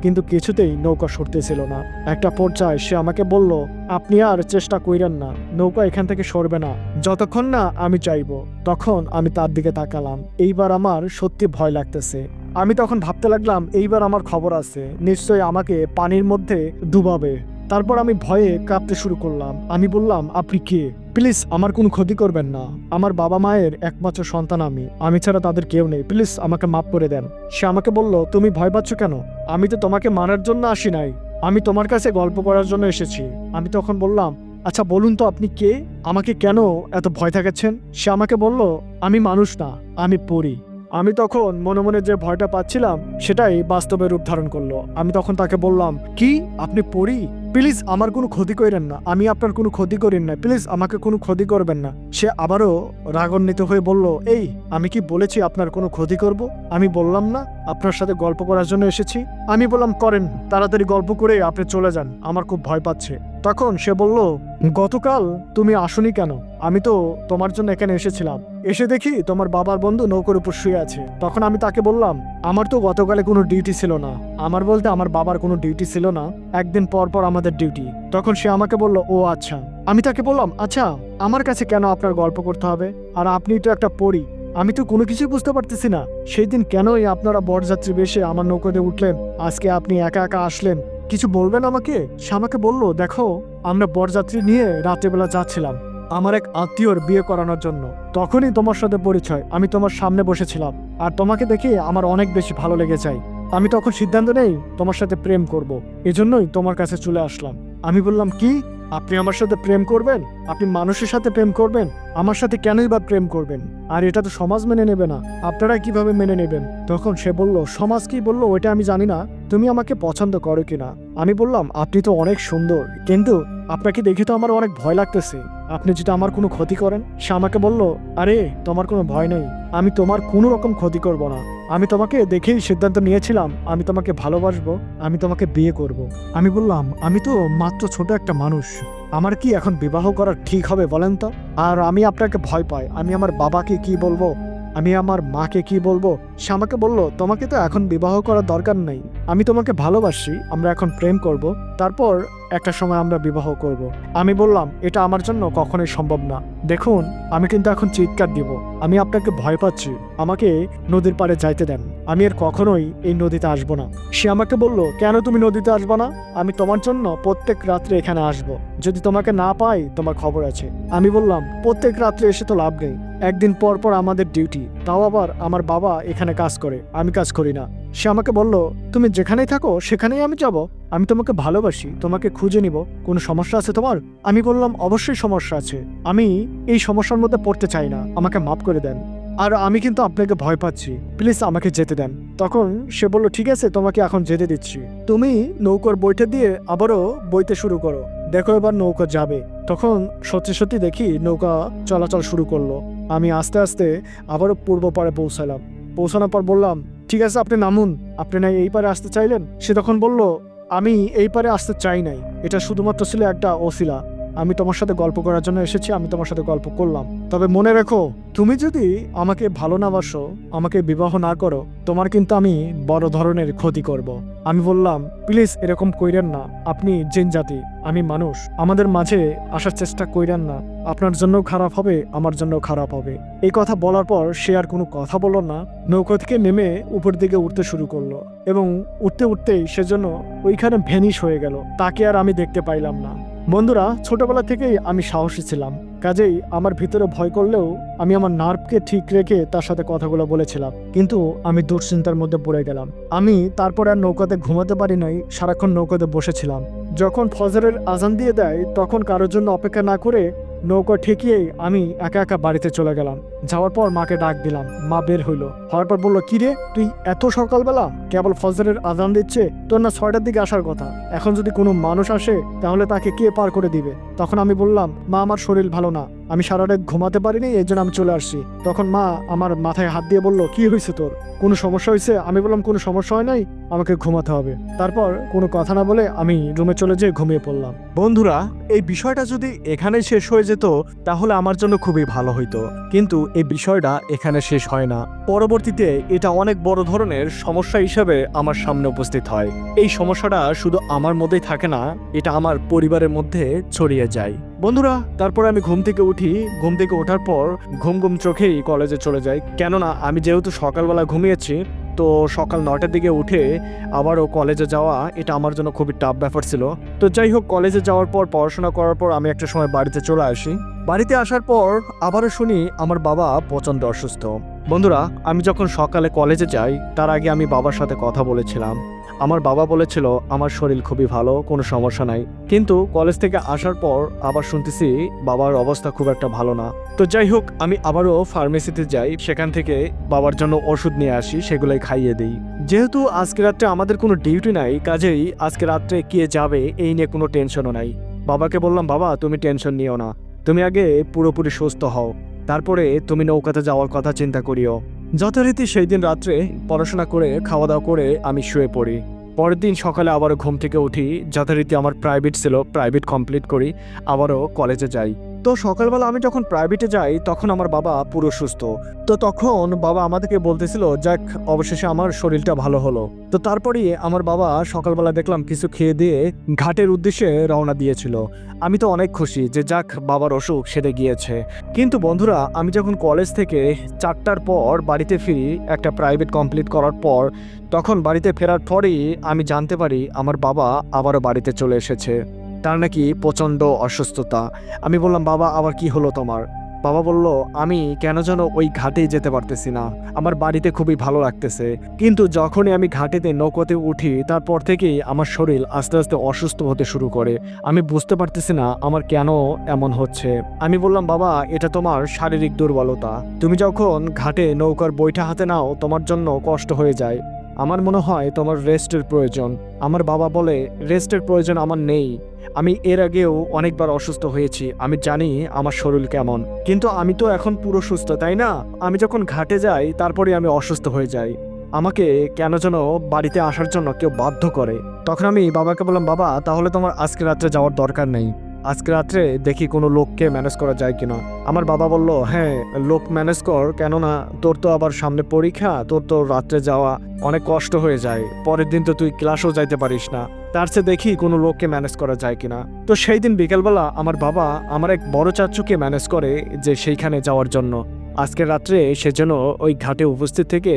কিন্তু কিছুতেই নৌকা সরতেছিল না। একটা পর্যায়ে সে আমাকে বলল, আপনি আর চেষ্টা কইরেন না, নৌকা এখান থেকে সরবে না যতক্ষণ না আমি চাইবো। তখন আমি তার দিকে তাকালাম। এইবার আমার সত্যি ভয় লাগতেছে। আমি তখন ভাবতে লাগলাম, এইবার আমার খবর আছে, নিশ্চয়ই আমাকে পানির মধ্যে ডুবাবে। তারপর আমি ভয়ে কাঁপতে শুরু করলাম। আমি বললাম, আপনি কে? প্লিজ আমার কোনো ক্ষতি করবেন না, আমার বাবা মায়ের একমাত্র সন্তান আমি ছাড়া তাদের কেউ নেই, প্লিজ আমাকে মাফ করে দেন। সে আমাকে বলল, তুমি ভয় পাচ্ছ কেন? আমি তো তোমাকে মারার জন্য আসি নাই, আমি তোমার কাছে গল্প করার জন্য এসেছি। আমি তখন বললাম, আচ্ছা বলুন তো আপনি কে, আমাকে কেন এত ভয় দেখাচ্ছেন? সে আমাকে বলল, আমি মানুষ না, আমি পরী। আমি তখন মনে মনে যে ভয়টা পাচ্ছিলাম সেটাই বাস্তবে রূপ ধারণ করলো। আমি তখন তাকে বললাম, কি, আপনি পরী? প্লিজ আমার কোনো ক্ষতি করেন না, আমি আপনার কোনো ক্ষতি করেন না, প্লিজ আমাকে কোনো ক্ষতি করবেন না। সে আবারও রাগান্বিত হয়ে বলল, এই আমি কি বলেছি আপনার কোনো ক্ষতি করব? আমি বললাম না আপনার সাথে গল্প করার জন্য এসেছি? আমি বললাম, করেন, তাড়াতাড়ি গল্প করে আপনি চলে যান, আমার খুব ভয় পাচ্ছে। তখন সে বলল, গতকাল তুমি আসোনি কেন? আমি তো তোমার জন্য এখানে এসেছিলাম, এসে দেখি তোমার বাবার বন্ধু নৌকার উপর শুয়ে আছে। তখন আমি তাকে বললাম, আমার তো গতকালে কোনো ডিউটি ছিল না, আমার বলতে আমার বাবার কোনো ডিউটি ছিল না, একদিন পর পর আমাদের ডিউটি। তখন সে আমাকে বলল, ও আচ্ছা। আমি তাকে বললাম, আচ্ছা আমার কাছে কেন আপনার গল্প করতে হবে? আর আপনি তো একটা পরী, আমি তো কোনো কিছুই বুঝতে পারতেছি না। সেই দিন কেনই আপনারা বরযাত্রী বেশে আমার নৌকাতে উঠলেন, আজকে আপনি একা একা আসলেন, কিছু বলবেন আমাকে? সে আমাকে বলল, দেখো আমরা বরযাত্রী নিয়ে রাত্রেবেলা যাচ্ছিলাম আমার এক আত্মীয়র বিয়ে করানোর জন্য। তখনই তোমার সাথে পরিচয়, আমি তোমার সামনে বসেছিলাম আর তোমাকে দেখে আমার অনেক বেশি ভালো লেগে যায়। আমি তখন সিদ্ধান্ত নেই তোমার সাথে প্রেম করব, এজন্যই তোমার কাছে চলে আসলাম। আমি বললাম, কি আপনি আমার সাথে প্রেম করবেন? আপনি মানুষের সাথে প্রেম করবেন? আমার সাথে কেনই বা প্রেম করবেন? আর এটা তো সমাজ মেনে নেবে না, আপনারা কিভাবে মেনে নেবেন? তখন সে বলল, সমাজ কি বললো ওইটা আমি জানি না, তুমি আমাকে পছন্দ করো কিনা। আমি বললাম, আপনি তো অনেক সুন্দর, কিন্তু আপনাকে দেখে তো আমার অনেক ভয় লাগতেছে, আপনি যেটা আমার কোনো ক্ষতি করেন। সে আমাকে বলল, আরে তোমার কোনো ভয় নেই, আমি তোমার কোনো রকম ক্ষতি করব না। আমি তোমাকে দেখেই সিদ্ধান্ত নিয়েছিলাম আমি তোমাকে ভালোবাসবো, আমি তোমাকে বিয়ে করব। আমি বললাম, আমি তো মাত্র ছোট একটা মানুষ, আমার কি এখন বিবাহ করা ঠিক হবে বলেন তো? আর আমি আপনাকে ভয় পাই, আমি আমার বাবাকে কি বলবো, আমি আমার মাকে কি বলবো? সে আমাকে বলল, তোমাকে তো এখন বিবাহ করার দরকার নেই, আমি তোমাকে ভালোবাসি, আমরা এখন প্রেম করব, তারপর একটা সময় আমরা বিবাহ করব। আমি বললাম, এটা আমার জন্য কখনোই সম্ভব না। দেখুন, আমি কিন্তু এখন চিৎকার দিব, আমি আপনাকে ভয় পাচ্ছি, আমাকে নদীর পাড়ে যাইতে দেন, আমি আর কখনোই এই নদীতে আসবো না। সে আমাকে বলল, কেন তুমি নদীতে আসবো না? আমি তোমার জন্য প্রত্যেক রাত্রে এখানে আসবো, যদি তোমাকে না পাই তোমার খবর আছে। আমি বললাম, প্রত্যেক রাত্রে এসে তো লাভ নেই, একদিন পর পর আমাদের ডিউটি, তাও আবার আমার বাবা এখানে কাজ করে, আমি কাজ করি না। সে আমাকে বলল, তুমি যেখানেই থাকো সেখানেই আমি যাব, আমি তোমাকে ভালোবাসি, তোমাকে খুঁজে নিব, কোনো সমস্যা আছে তোমার? আমি বললাম, অবশ্যই সমস্যা আছে, আমি এই সমস্যার মধ্যে পড়তে চাই না, আমাকে মাফ করে দেন, আর আমি কিন্তু আপনাকে ভয় পাচ্ছি, প্লিজ আমাকে যেতে দেন। তখন সে বলল, ঠিক আছে, তোমাকে এখন যেতে দিচ্ছি, তুমি নৌকার বইটা দিয়ে আবারও বইতে শুরু করো, দেখো এবার নৌকা যাবে। তখন সত্যি সত্যি দেখি নৌকা চলাচল শুরু করলো। আমি আস্তে আস্তে আবারও পূর্ব পাড়ে পৌঁছালাম। পৌঁছানোর পর বললাম, ঠিক আছে আপনি নামুন, আপনি না এই পারে আসতে চাইলেন? সে তখন বলল, আমি এই পারে আসতে চাই নাই, এটা শুধুমাত্র ছিল একটা ওসিলা, আমি তোমার সাথে গল্প করার জন্য এসেছি, আমি তোমার সাথে গল্প করলাম, তবে মনে রেখো, তুমি যদি আমাকে ভালো না বাসো, আমাকে বিবাহ না করো, তোমার কিন্তু আমি বড় ধরনের ক্ষতি করব। আমি বললাম, প্লিজ এরকম কইরেন না, আপনি জিন জাতি, আমি মানুষ, আমাদের মাঝে আসার চেষ্টা কইরেন না, আপনার জন্য খারাপ হবে, আমার জন্য খারাপ হবে। এই কথা বলার পর সে আর কোনো কথা বলল না, নৌকা থেকে নেমে উপর দিকে উঠতে শুরু করলো এবং উঠতে উঠতেই সেজন্য ওইখানে ভ্যানিশ হয়ে গেল, তাকে আর আমি দেখতে পাইলাম না। বন্ধুরা, ছোটবেলা থেকেই আমি সাহসী ছিলাম, কাজেই আমার ভিতরে ভয় করলেও আমি আমার নার্ভকে ঠিক রেখে তার সাথে কথাগুলো বলেছিলাম, কিন্তু আমি দুশ্চিন্তার মধ্যে পড়ে গেলাম। আমি তারপর আর নৌকাতে ঘুমাতে পারি নাই, সারাক্ষণ নৌকাতে বসেছিলাম। যখন ফজরের আজান দিয়ে দেয় তখন কারোর জন্য অপেক্ষা না করে নৌকা ঠেকিয়েই আমি একা একা বাড়িতে চলে গেলাম। যাওয়ার পর মাকে ডাক দিলাম, মা বের হইলো, হওয়ার পর বললো, কি রে তুই এত সকালবেলা, কেবল ফজরের আজান দিচ্ছে, তোর না 6টার দিকে আসার কথা, এখন যদি কোনো মানুষ আসে তাহলে তাকে কে পার করে দিবে? তখন আমি বললাম, মা আমার শরীর ভালো না, আমি সারা রাত ঘুমাতে পারিনি, এই জন্য আমি চলে আসছি। তখন মা আমার মাথায় হাত দিয়ে বলল, কি হয়েছে তোর, কোনো সমস্যা হয়েছে? আমি বললাম, কোনো সমস্যা হয় নাই, আমাকে ঘুমাতে হবে। তারপর কোনো কথা না বলে আমি রুমে চলে যেয়ে ঘুমিয়ে পড়লাম। বন্ধুরা, এই বিষয়টা যদি এখানেই শেষ হয়ে যেত তাহলে আমার জন্য খুবই ভালো হইতো, কিন্তু এই বিষয়টা এখানে শেষ হয় না। পরবর্তীতে এটা অনেক বড় ধরনের সমস্যা হিসেবে আমার সামনে উপস্থিত হয়। এই সমস্যাটা শুধু আমার মধ্যেই থাকে না, এটা আমার পরিবারের মধ্যে ছড়িয়ে যায়। বন্ধুরা, তারপর আমি ঘুম থেকে উঠি, ঘুম থেকে ওঠার পর ঘুম ঘুম চোখেই কলেজে চলে যাই, কেননা আমি যেহেতু সকালবেলা ঘুমিয়েছি, তো সকাল 9টার দিকে উঠে আবারও কলেজে যাওয়া এটা আমার জন্য খুবই টাফ ব্যাপার ছিল। তো যাই হোক, কলেজে যাওয়ার পর পড়াশোনা করার পর আমি একটা সময় বাড়িতে চলে আসি। বাড়িতে আসার পর আবারও শুনি আমার বাবা প্রচণ্ড অসুস্থ। বন্ধুরা, আমি যখন সকালে কলেজে যাই তার আগে আমি বাবার সাথে কথা বলেছিলাম। আমার বাবা বলেছিল আমার শরীর খুবই ভালো, কোনো সমস্যা নাই, কিন্তু কলেজ থেকে আসার পর আবার শুনতেছি বাবার অবস্থা খুব একটা ভালো না। তো যাই হোক, আমি আবারও ফার্মেসিতে যাই, সেখান থেকে বাবার জন্য ওষুধ নিয়ে আসি, সেগুলোই খাইয়ে দিই। যেহেতু আজকে রাত্রে আমাদের কোনো ডিউটি নাই, কাজেই আজকে রাত্রে কে যাবে এই নিয়ে কোনো টেনশনও নাই। বাবাকে বললাম, বাবা তুমি টেনশন নিও না, তুমি আগে পুরোপুরি সুস্থ হও, তারপরে তুমি নৌকাতে যাওয়ার কথা চিন্তা করিও। যথারীতি সেই দিন রাত্রে পড়াশোনা করে খাওয়া দাওয়া করে আমি শুয়ে পড়ি। পরের দিন সকালে আবারও ঘুম থেকে উঠি, যথারীতি আমার প্রাইভেট ছিল, প্রাইভেট কমপ্লিট করি, আবারও কলেজে যাই। তো সকালবেলা আমি যখন প্রাইভেটে যাই তখন আমার বাবা পুরো সুস্থ। তো তখন বাবা আমাদেরকে বলতেছিল, যাক অবশেষে আমার শরীরটা ভালো হলো। তো তারপরে আমার বাবা সকালবেলা দেখলাম কিছু খেয়ে দিয়ে ঘাটের উদ্দেশ্যে রওনা দিয়েছিল। আমি তো অনেক খুশি যে যাক বাবার অসুখ সেরে গিয়েছে। কিন্তু বন্ধুরা, আমি যখন কলেজ থেকে 4টার পর বাড়িতে ফিরি, একটা প্রাইভেট কমপ্লিট করার পর, তখন বাড়িতে ফেরার পরেই আমি জানতে পারি আমার বাবা আবারও বাড়িতে চলে এসেছে। তার নাকি প্রচণ্ড অসুস্থতা। আমি বললাম, বাবা আবার কি হলো তোমার? বাবা বলল, আমি কেন যেন ওই ঘাটেই যেতে পারতেছি না, আমার বাড়িতে খুবই ভালো লাগতেছে, কিন্তু যখনই আমি ঘাটেতে নৌকোতে উঠি তারপর থেকেই আমার শরীর আস্তে আস্তে অসুস্থ হতে শুরু করে। আমি বুঝতে পারতেছি না আমার কেন এমন হচ্ছে। আমি বললাম, বাবা এটা তোমার শারীরিক দুর্বলতা, তুমি যখন ঘাটে নৌকার বৈঠা হাতে নাও তোমার জন্য কষ্ট হয়ে যায়, আমার মনে হয় তোমার রেস্টের প্রয়োজন। আমার বাবা বলে, রেস্টের প্রয়োজন আমার নেই, আমি এর আগেও অনেকবার অসুস্থ হয়েছি, আমি জানি আমার শরীর কেমন, কিন্তু আমি তো এখন পুরো সুস্থ, তাই না? আমি যখন ঘাটে যাই তারপরে আমি অসুস্থ হয়ে যাই, আমাকে কেন যেন বাড়িতে আসার জন্য কেউ বাধ্য করে। তখন আমি বাবাকে বললাম, বাবা তাহলে তোমার আজকে রাত্রে যাওয়ার দরকার নেই, আজকে রাত্রে দেখি কোনো লোককে ম্যানেজ করা যায় কিনা। আমার বাবা বলল, হ্যাঁ লোক ম্যানেজ কর, কেননা তোর তো আবার সামনে পরীক্ষা, তোর তো রাত্রে যাওয়া অনেক কষ্ট হয়ে যায়, পরের দিন তো তুই ক্লাসও যাইতে পারিস না, তার চেয়ে দেখি কোনো লোককে ম্যানেজ করা যায় কিনা। তো সেই দিন বিকেলবেলা আমার বাবা আমার এক বড় চাচুকে ম্যানেজ করে যে সেইখানে যাওয়ার জন্য। আজকের রাত্রে সেজন্য ওই ঘাটে উপস্থিত থেকে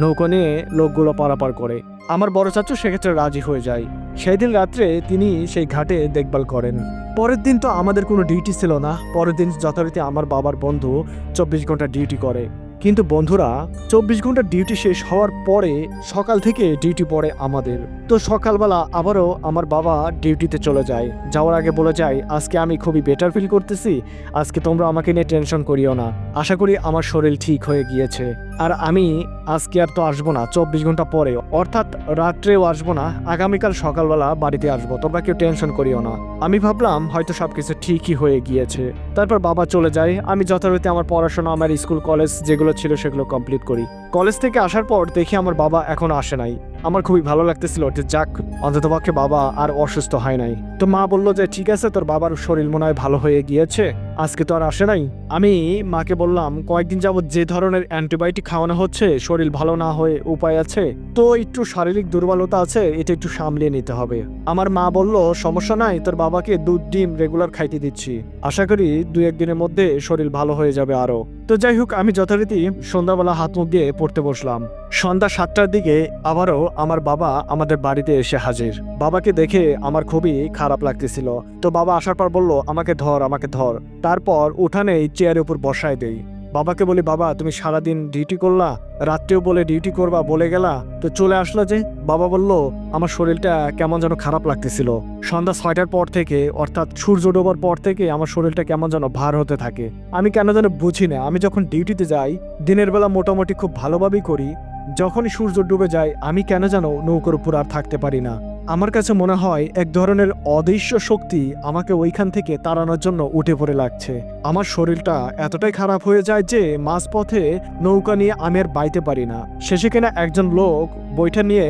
নৌকা নিয়ে লোকগুলো পারাপার করে। আমার বড় চাচু সেক্ষেত্রে রাজি হয়ে যায়। সেই দিন রাত্রে তিনি সেই ঘাটে দেখভাল করেন। পরের দিন তো আমাদের কোনো ডিউটি ছিল না, পরের দিন যথারীতি আমার বাবার বন্ধু 24 ঘন্টা ডিউটি করে। কিন্তু বন্ধুরা, 24 ঘন্টা ডিউটি শেষ হওয়ার পরে সকাল থেকে ডিউটি পড়ে আমাদের। তো সকালবেলা আবারও আমার বাবা ডিউটিতে চলে যায়, যাওয়ার আগে বলে যায়, আজকে আমি খুবই বেটার ফিল করতেছি, আজকে তোমরা আমাকে নিয়ে টেনশন করিও না, আশা করি আমার শরীর ঠিক হয়ে গিয়েছে, আর আমি আজকে আর তো আসবো না, 24 ঘন্টা পরে অর্থাৎ রাত্রেও আসবো না, আগামীকাল সকালবেলা বাড়িতে আসবো, তোমরা কেউ টেনশন করিও না। আমি ভাবলাম হয়তো সবকিছু ঠিকই হয়ে গিয়েছে। তারপর বাবা চলে যায়, আমি যথারীতি আমার পড়াশোনা, আমার স্কুল কলেজ যেগুলো ছিল সেগুলো কমপ্লিট করি। কলেজ থেকে আসার পর দেখি আমার বাবা এখনো আসে নাই। আমার খুবই ভালো লাগতেছিল যে যাক অন্ততপক্ষে বাবা আর অসুস্থ হয় নাই। তো মা বলল যে ঠিক আছে, তোর বাবার শরীর মনে হয় ভালো হয়ে গিয়েছে, আজকে তো আর আসে নাই। আমি মাকে বললাম, কয়েকদিন যাবত যে ধরনের অ্যান্টিবায়োটিক খাওয়ানো হচ্ছে শরীর ভালো না হয়ে উপায় আছে? তো একটু শারীরিক দুর্বলতা আছে, এটা একটু সামলিয়ে নিতে হবে। আমার মা বলল, সমস্যা নাই, তোর বাবাকে দুধ ডিম রেগুলার খাইতে দিচ্ছি, আশা করি 2-1 দিনের মধ্যে শরীর ভালো হয়ে যাবে আরো। তো যাই হোক, আমি যথারীতি সন্ধ্যাবেলা হাত মুখ দিয়ে পড়তে বসলাম। সন্ধ্যা 7টার দিকে আবারও আমার বাবা আমাদের বাড়িতে এসে হাজির। বাবাকে দেখে আমার খুবই খারাপ লাগতেছিল। তো বাবা আসার পর বলল, আমাকে ধর, আমাকে ধর। তারপর উঠানেই চেয়ারের উপর বসায় দেই। বাবাকে বলি, বাবা তুমি সারাদিন ডিউটি করলা, রাত্রেও বলে ডিউটি করবা বলে গেলা, তো চলে আসলা যে? বাবা বলল, আমার শরীরটা কেমন যেন খারাপ লাগতেছিল। সন্ধ্যা 6টার পর থেকে অর্থাৎ সূর্য ডোবার পর থেকে আমার শরীরটা কেমন যেন ভার হতে থাকে। আমি কেন যেন বুঝি না, আমি যখন ডিউটিতে যাই দিনের বেলা মোটামুটি খুব ভালোভাবেই করি, যখনই সূর্য ডুবে যায় আমি কেন যেন নৌকার উপর আর থাকতে পারি না। আমার কাছে মনে হয় এক ধরনের অদৃশ্য শক্তি আমাকে ওইখান থেকে তাড়ানোর জন্য উঠে পড়ে লাগছে। আমার শরীরটা এতটাই খারাপ হয়ে যায় যে মাঝপথে নৌকা নিয়ে আমি আর বাইতে পারি না। শেষে কিনা একজন লোক বৈঠা নিয়ে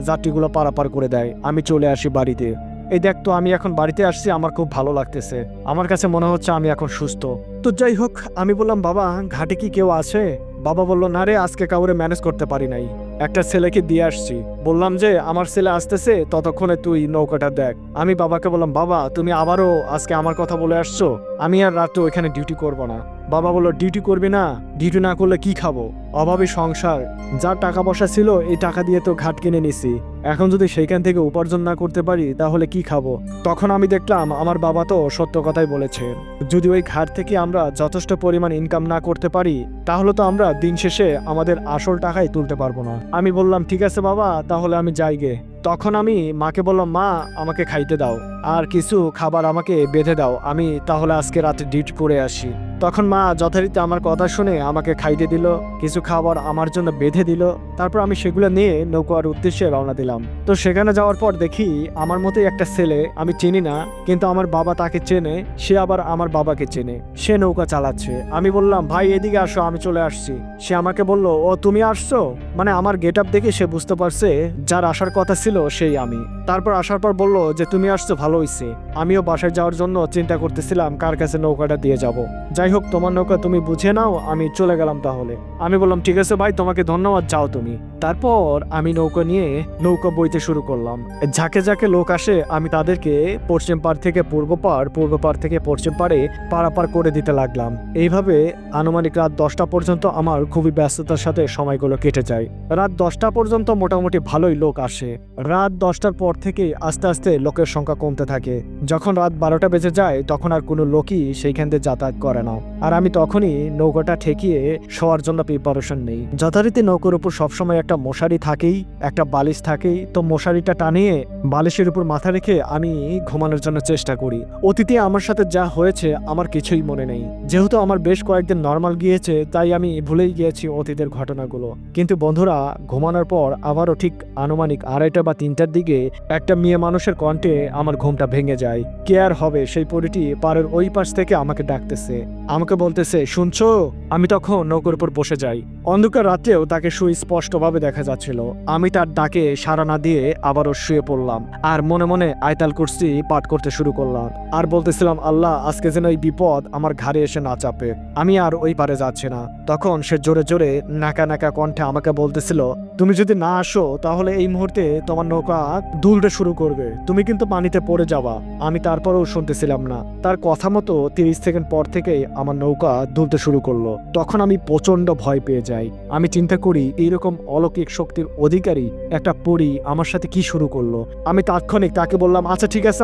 যাত্রীগুলো পারাপার করে দেয়, আমি চলে আসি বাড়িতে। এই দেখ তো, আমি এখন বাড়িতে আসছি, আমার খুব ভালো লাগতেছে, আমার কাছে মনে হচ্ছে আমি এখন সুস্থ। তো যাই হোক, আমি বললাম, বাবা ঘাটে কি কেউ আছে? বাবা বলল, না রে, আজকে কাউরে ম্যানেজ করতে পারি নাই, একটা ছেলেকে দিয়ে আসছি। বললাম যে আমার ছেলে আসতেছে, ততক্ষণে তুই নৌকাটা দেখ। আমি বাবাকে বললাম, বাবা তুমি আবারও আজকে আমার কথা বলে আসছো, আমি আর রাতে ওইখানে ডিউটি করব না। বাবা বলল, ডিউটি করবি না? ডিউটি না করলে কি খাবো? অভাবী সংসার, যা টাকা পয়সা ছিল এই টাকা দিয়ে তো ঘাট কিনে নিছি, এখন যদি সেইখান থেকে উপার্জন না করতে পারি তাহলে কি খাবো? তখন আমি দেখলাম আমার বাবা তো সত্য কথাই বলেছে, যদি ওই ঘাট থেকে আমরা যথেষ্ট পরিমাণ ইনকাম না করতে পারি তাহলে তো আমরা দিন শেষে আমাদের আসল টাকাই তুলতে পারবো না। আমি বললাম, ঠিক আছে বাবা, তাহলে আমি যাইগে। তখন আমি মাকে বললাম, মা আমাকে খাইতে দাও, আর কিছু খাবার আমাকে বেঁধে দাও, আমি তাহলে আজকে রাতে ডিউটি করে আসি। তখন মা যথারীতি আমার কথা শুনে আমাকে খাইতে দিল, কিছু খাবার আমার জন্য বেঁধে দিল। তারপর আমি সেগুলো নিয়ে নৌকার উদ্দেশ্যে রওনা দিলাম। তো সেখানে যাওয়ার পর দেখি আমার মতোই একটা ছেলে, আমি চিনি না কিন্তু আমার বাবা তাকে চেনে, সে আবার আমার বাবাকে চেনে, সে নৌকা চালাচ্ছে। আমি বললাম, ভাই এদিকে আসো, আমি চলে আসছি। সে আমাকে বলল, ও তুমি আসছো? মানে আমার গেট আপ দেখে সে বুঝতে পারছে যার আসার কথা ছিল সেই আমি। তারপর আসার পর বলল যে তুমি আসছো, ভালো হইছে। আমিও বাসায় যাওয়ার জন্য চিন্তা করতেছিলাম কার কাছে নৌকাটা দিয়ে যাব। যাই হোক, তোমার নৌকা তুমি বুঝে নাও, আমি চলে গেলাম তাহলে। আমি বললাম, ঠিক আছে ভাই, তোমাকে ধন্যবাদ, যাও তুমি। তারপর আমি নৌকা নিয়ে নৌকা বইতে শুরু করলাম। ঝাঁকে ঝাঁকে লোক আসে, আমি তাদেরকে পশ্চিম পাড় থেকে পূর্ব পাড়, পূর্ব পাড় থেকে পশ্চিম পাড়ে পারাপার করে দিতে লাগলাম। এইভাবে আনুমানিক রাত 10টা পর্যন্ত আমার খুবই ব্যস্ততার সাথে সময়গুলো কেটে যায়। রাত 10টা পর্যন্ত মোটামুটি ভালোই লোক আসে। রাত 10টার পর থেকে আস্তে আস্তে লোকের সংখ্যা কমতে থাকে। যখন রাত 12টা বেজে যায় তখন আর কোনো লোকই সেইখান দিয়ে যাতায়াত করে না। আর আমি তখনই নৌকাটা ঠেকিয়ে শোয়ার জন্য প্রিপারেশন নেই। যথারীতি নৌকার উপর সবসময় একটা মশারি থাকেই, একটা বালিশ থাকেই। তো মশারিটা টানিয়ে বালিশের উপর মাথা রেখে আমি ঘুমানোর জন্য চেষ্টা করি। অতীতে আমার সাথে যা হয়েছে আমার কিছুই মনে নেই। যেহেতু আমার বেশ কয়েকদিন নর্মাল গিয়েছে তাই আমি ভুলেই গিয়েছি অতীতের ঘটনাগুলো। কিন্তু বন্ধুরা, ঘুমানোর পর আবারও ঠিক আনুমানিক 2:30 বা 3টার দিকে একটা মেয়ে মানুষের কণ্ঠে আমার ঘুমটা ভেঙে যায়। কে আর হবে, সেই পরিটি পাড়ের ওই পাশ থেকে আমাকে ডাকতেছে, আমাকে বলতেছে, শুনছো? আমি তখন নৌকার উপর বসে যাই। অন্ধকার রাত্রেও তাকে সুস্পষ্টভাবে দেখা যাচ্ছিল। আমি তার ডাকে সাড়া না দিয়ে আবারও শুয়ে পড়লাম আর মনে মনে আয়াতুল কুরসি পাঠ করতে শুরু করলাম আর বলতেছিলাম, আল্লাহ, আজকে যেন এই বিপদ আমার ঘাড়ে এসে না চাপে। আমি আর ওই পারে যাচ্ছি না। তখন সে জোরে জোরে নাকা নাকা কণ্ঠে আমাকে বলতেছিল, তুমি যদি না আসো তাহলে এই মুহূর্তে তোমার নৌকা দুলতে শুরু করবে, তুমি কিন্তু পানিতে পড়ে যাবা। আমি তারপরেও শুনতেছিলাম না। তার কথা মতো 30 সেকেন্ড পর থেকেই আমার নৌকা দুলতে শুরু করলো। তখন আমি প্রচন্ড ভয় পেয়ে যাই। আমি চিন্তা করি, এইরকম অলৌকিক শক্তির অধিকারী একটা পরী আমার সাথে কি শুরু করলো। আমি তাৎক্ষণিক তাকে বললাম, আচ্ছা ঠিক আছে,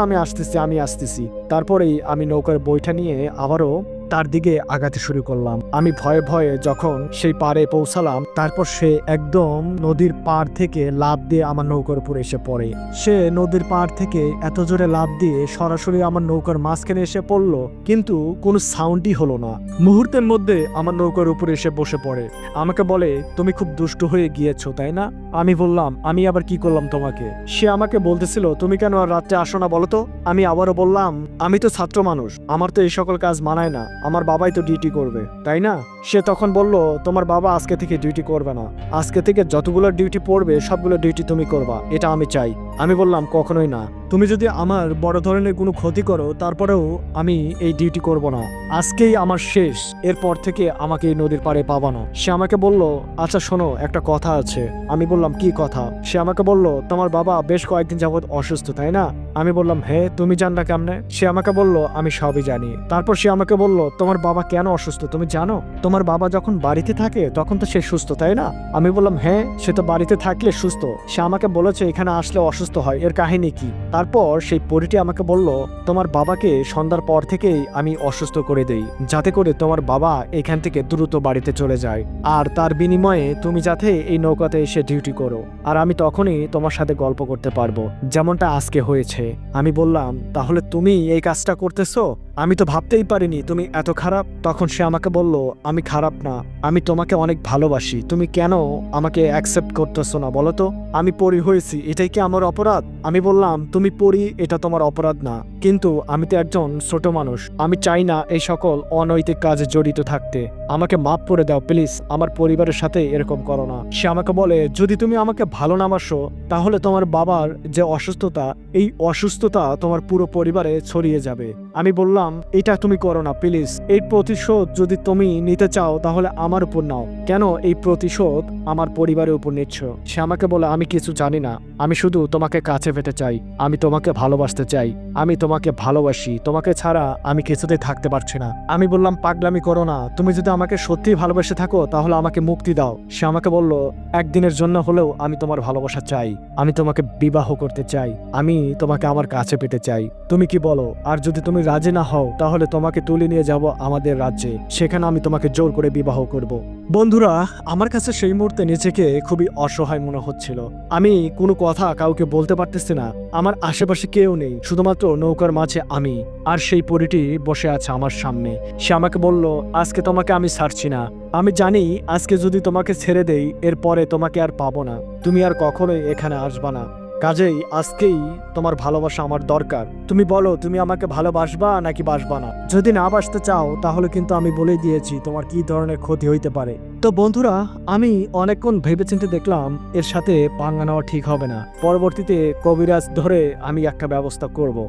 আমি আসতেছি। তারপরেই আমি নৌকার বইটা নিয়ে আবারও তার দিকে আগাতে শুরু করলাম। আমি ভয়ে ভয়ে যখন সেই পাড়ে পৌঁছালাম, তারপর সে একদম নদীর পাড় থেকে লাফ দিয়ে আমার নৌকার উপর এসে পড়ে। সে নদীর পাড় থেকে এত জোরে লাফ দিয়ে সরাসরি আমার নৌকার মাঝখানে এসে পড়লো, কিন্তু কোনো সাউন্ডই হলো না। মুহূর্তের মধ্যে আমার নৌকার উপর এসে বসে পড়ে। আমাকে বলে, তুমি খুব দুষ্ট হয়ে গিয়েছো তাই না? আমি বললাম, আমি আবার কি করলাম তোমাকে? সে আমাকে বলতেছিল, তুমি কেন আর রাত্রে আসো না বলো তো? আমি আবারও বললাম, আমি তো ছাত্র মানুষ, আমার তো এই সকল কাজ মানায় না, আমার বাবাই তো ডিউটি করবে তাই না? সে তখন বলল, তোমার বাবা আজকে থেকে ডিউটি করবে না, আজকে থেকে যতগুলো ডিউটি পড়বে সবগুলো ডিউটি তুমি করবা, এটা আমি চাই। আমি বললাম, কখনোই না। তুমি যদি আমার বড় ধরনের কোনো ক্ষতি করো তারপরেও আমি এই ডিউটি করব না। আজকেই আমার শেষ, এরপর থেকে আমাকে এই নদীর পাড়ে পাবা না। সে আমাকে বলল, আচ্ছা শোনো, একটা কথা আছে। আমি বললাম, কি কথা? সে আমাকে বলল, তোমার বাবা বেশ কয়েকদিন যাবত অসুস্থ তাই না? আমি বললাম, হ্যাঁ, তুমি জানলা কেমনে? সে আমাকে বলল, আমি সবই জানি। তারপর সে আমাকে বলল, তোমার বাবা কেন অসুস্থ তুমি জানো? তোমার বাবা যখন বাড়িতে থাকে তখন তো সে সুস্থ তাই না? আমি বললাম, হ্যাঁ, সে তো বাড়িতে থাকলে সুস্থ। সে আমাকে বলেছে এখানে আসলে অসুস্থ হয়, এর কাহিনী কি? তারপর সেই পরীটি আমাকে বলল, তোমার বাবাকে সন্ধ্যার পর থেকেই আমি অসুস্থ করে দেই, যাতে করে তোমার বাবা এখান থেকে দ্রুত বাড়িতে চলে যায়, আর তার বিনিময়ে তুমি যাতে এই নৌকাতে এসে ডিউটি করো, আর আমি তখনই তোমার সাথে গল্প করতে পারবো, যেমনটা আজকে হয়েছে। আমি বললাম, তাহলে তুমি এই কাজটা করতেছো? আমি তো ভাবতেই পারিনি তুমি এত খারাপ। তখন সে আমাকে বলল, আমি খারাপ না, আমি তোমাকে অনেক ভালোবাসি, তুমি কেন আমাকে অ্যাকসেপ্ট করতেছো না বলো তো? আমি পরী হয়েছি, এটাই কি আমার অপরাধ? আমি বললাম, তুমি পরী, এটা তোমার অপরাধ না, কিন্তু আমি তো একজন ছোট মানুষ, আমি চাই না এই সকল অনৈতিক কাজে জড়িত থাকতে, আমাকে মাফ করে দাও প্লিজ, আমার পরিবারের সাথে এরকম করো না। সে আমাকে বলে, যদি তুমি আমাকে ভালো না বাসো তাহলে তোমার বাবার যে অসুস্থতা, এই অসুস্থতা তোমার পুরো পরিবারে ছড়িয়ে যাবে। আমি বললাম, এটা তুমি করো না প্লিজ, এই প্রতিশোধ যদি তুমি নিতে চাও তাহলে আমার উপর নাও, কেন এই প্রতিশোধ আমার পরিবারের উপর নিচ্ছ? সে আমাকে বলে, আমি কিছু জানি না, আমি শুধু তোমাকে কাছে পেতে চাই, আমি তোমাকে ভালোবাসতে চাই, আমি তোমাকে ভালোবাসি, তোমাকে ছাড়া আমি কিছুতেই থাকতে পারছি না। আমি বললাম, পাগলামি করো না, তুমি যদি আমাকে সত্যিই ভালোবেসে থাকো তাহলে আমাকে মুক্তি দাও। সে আমাকে বলল, একদিনের জন্য হলেও আমি তোমার ভালোবাসা চাই, আমি তোমাকে বিবাহ করতে চাই, আমি তোমাকে আমার কাছে পেতে চাই, তুমি কি বলো? আর যদি তুমি রাজি না হও তাহলে তোমাকে তুলে নিয়ে যাব আমাদের রাজ্যে, সেখানে আমি তোমাকে জোর করে বিবাহ করব। বন্ধুরা, আমার কাছে সেই মুহূর্তে নিজেকে খুবই অসহায় মনে হচ্ছিল। আমি কোনো কথা কাউকে বলতে পারতেছি না। আমার আশেপাশে কেউ নেই, শুধুমাত্র নৌকার মাঝে আমি, আর সেই পরীটি বসে আছে আমার সামনে। সে আমাকে বলল, আজকে তোমাকে আমি ছাড়ছি না। আমি জানি আজকে যদি তোমাকে ছেড়ে দেই এরপরে তোমাকে আর পাবো না, তুমি আর কখনোই এখানে আসবা না। কাজেই আজকেই তোমার ভালোবাসা আমার দরকার। তুমি বলো, তুমি আমাকে ভালোবাসবা নাকি বাসবা না? যদি না বাসতে চাও তাহলে কিন্তু আমি বলে দিয়েছি তোমার কি ধরনের ক্ষতি হইতে পারে। তো বন্ধুরা, আমি অনেকক্ষণ ভেবেচিন্তে দেখলাম এর সাথে পাঙ্গা নেওয়া ঠিক হবে না। পরবর্তীতে কবিরাজ ধরে আমি একটা ব্যবস্থা করব।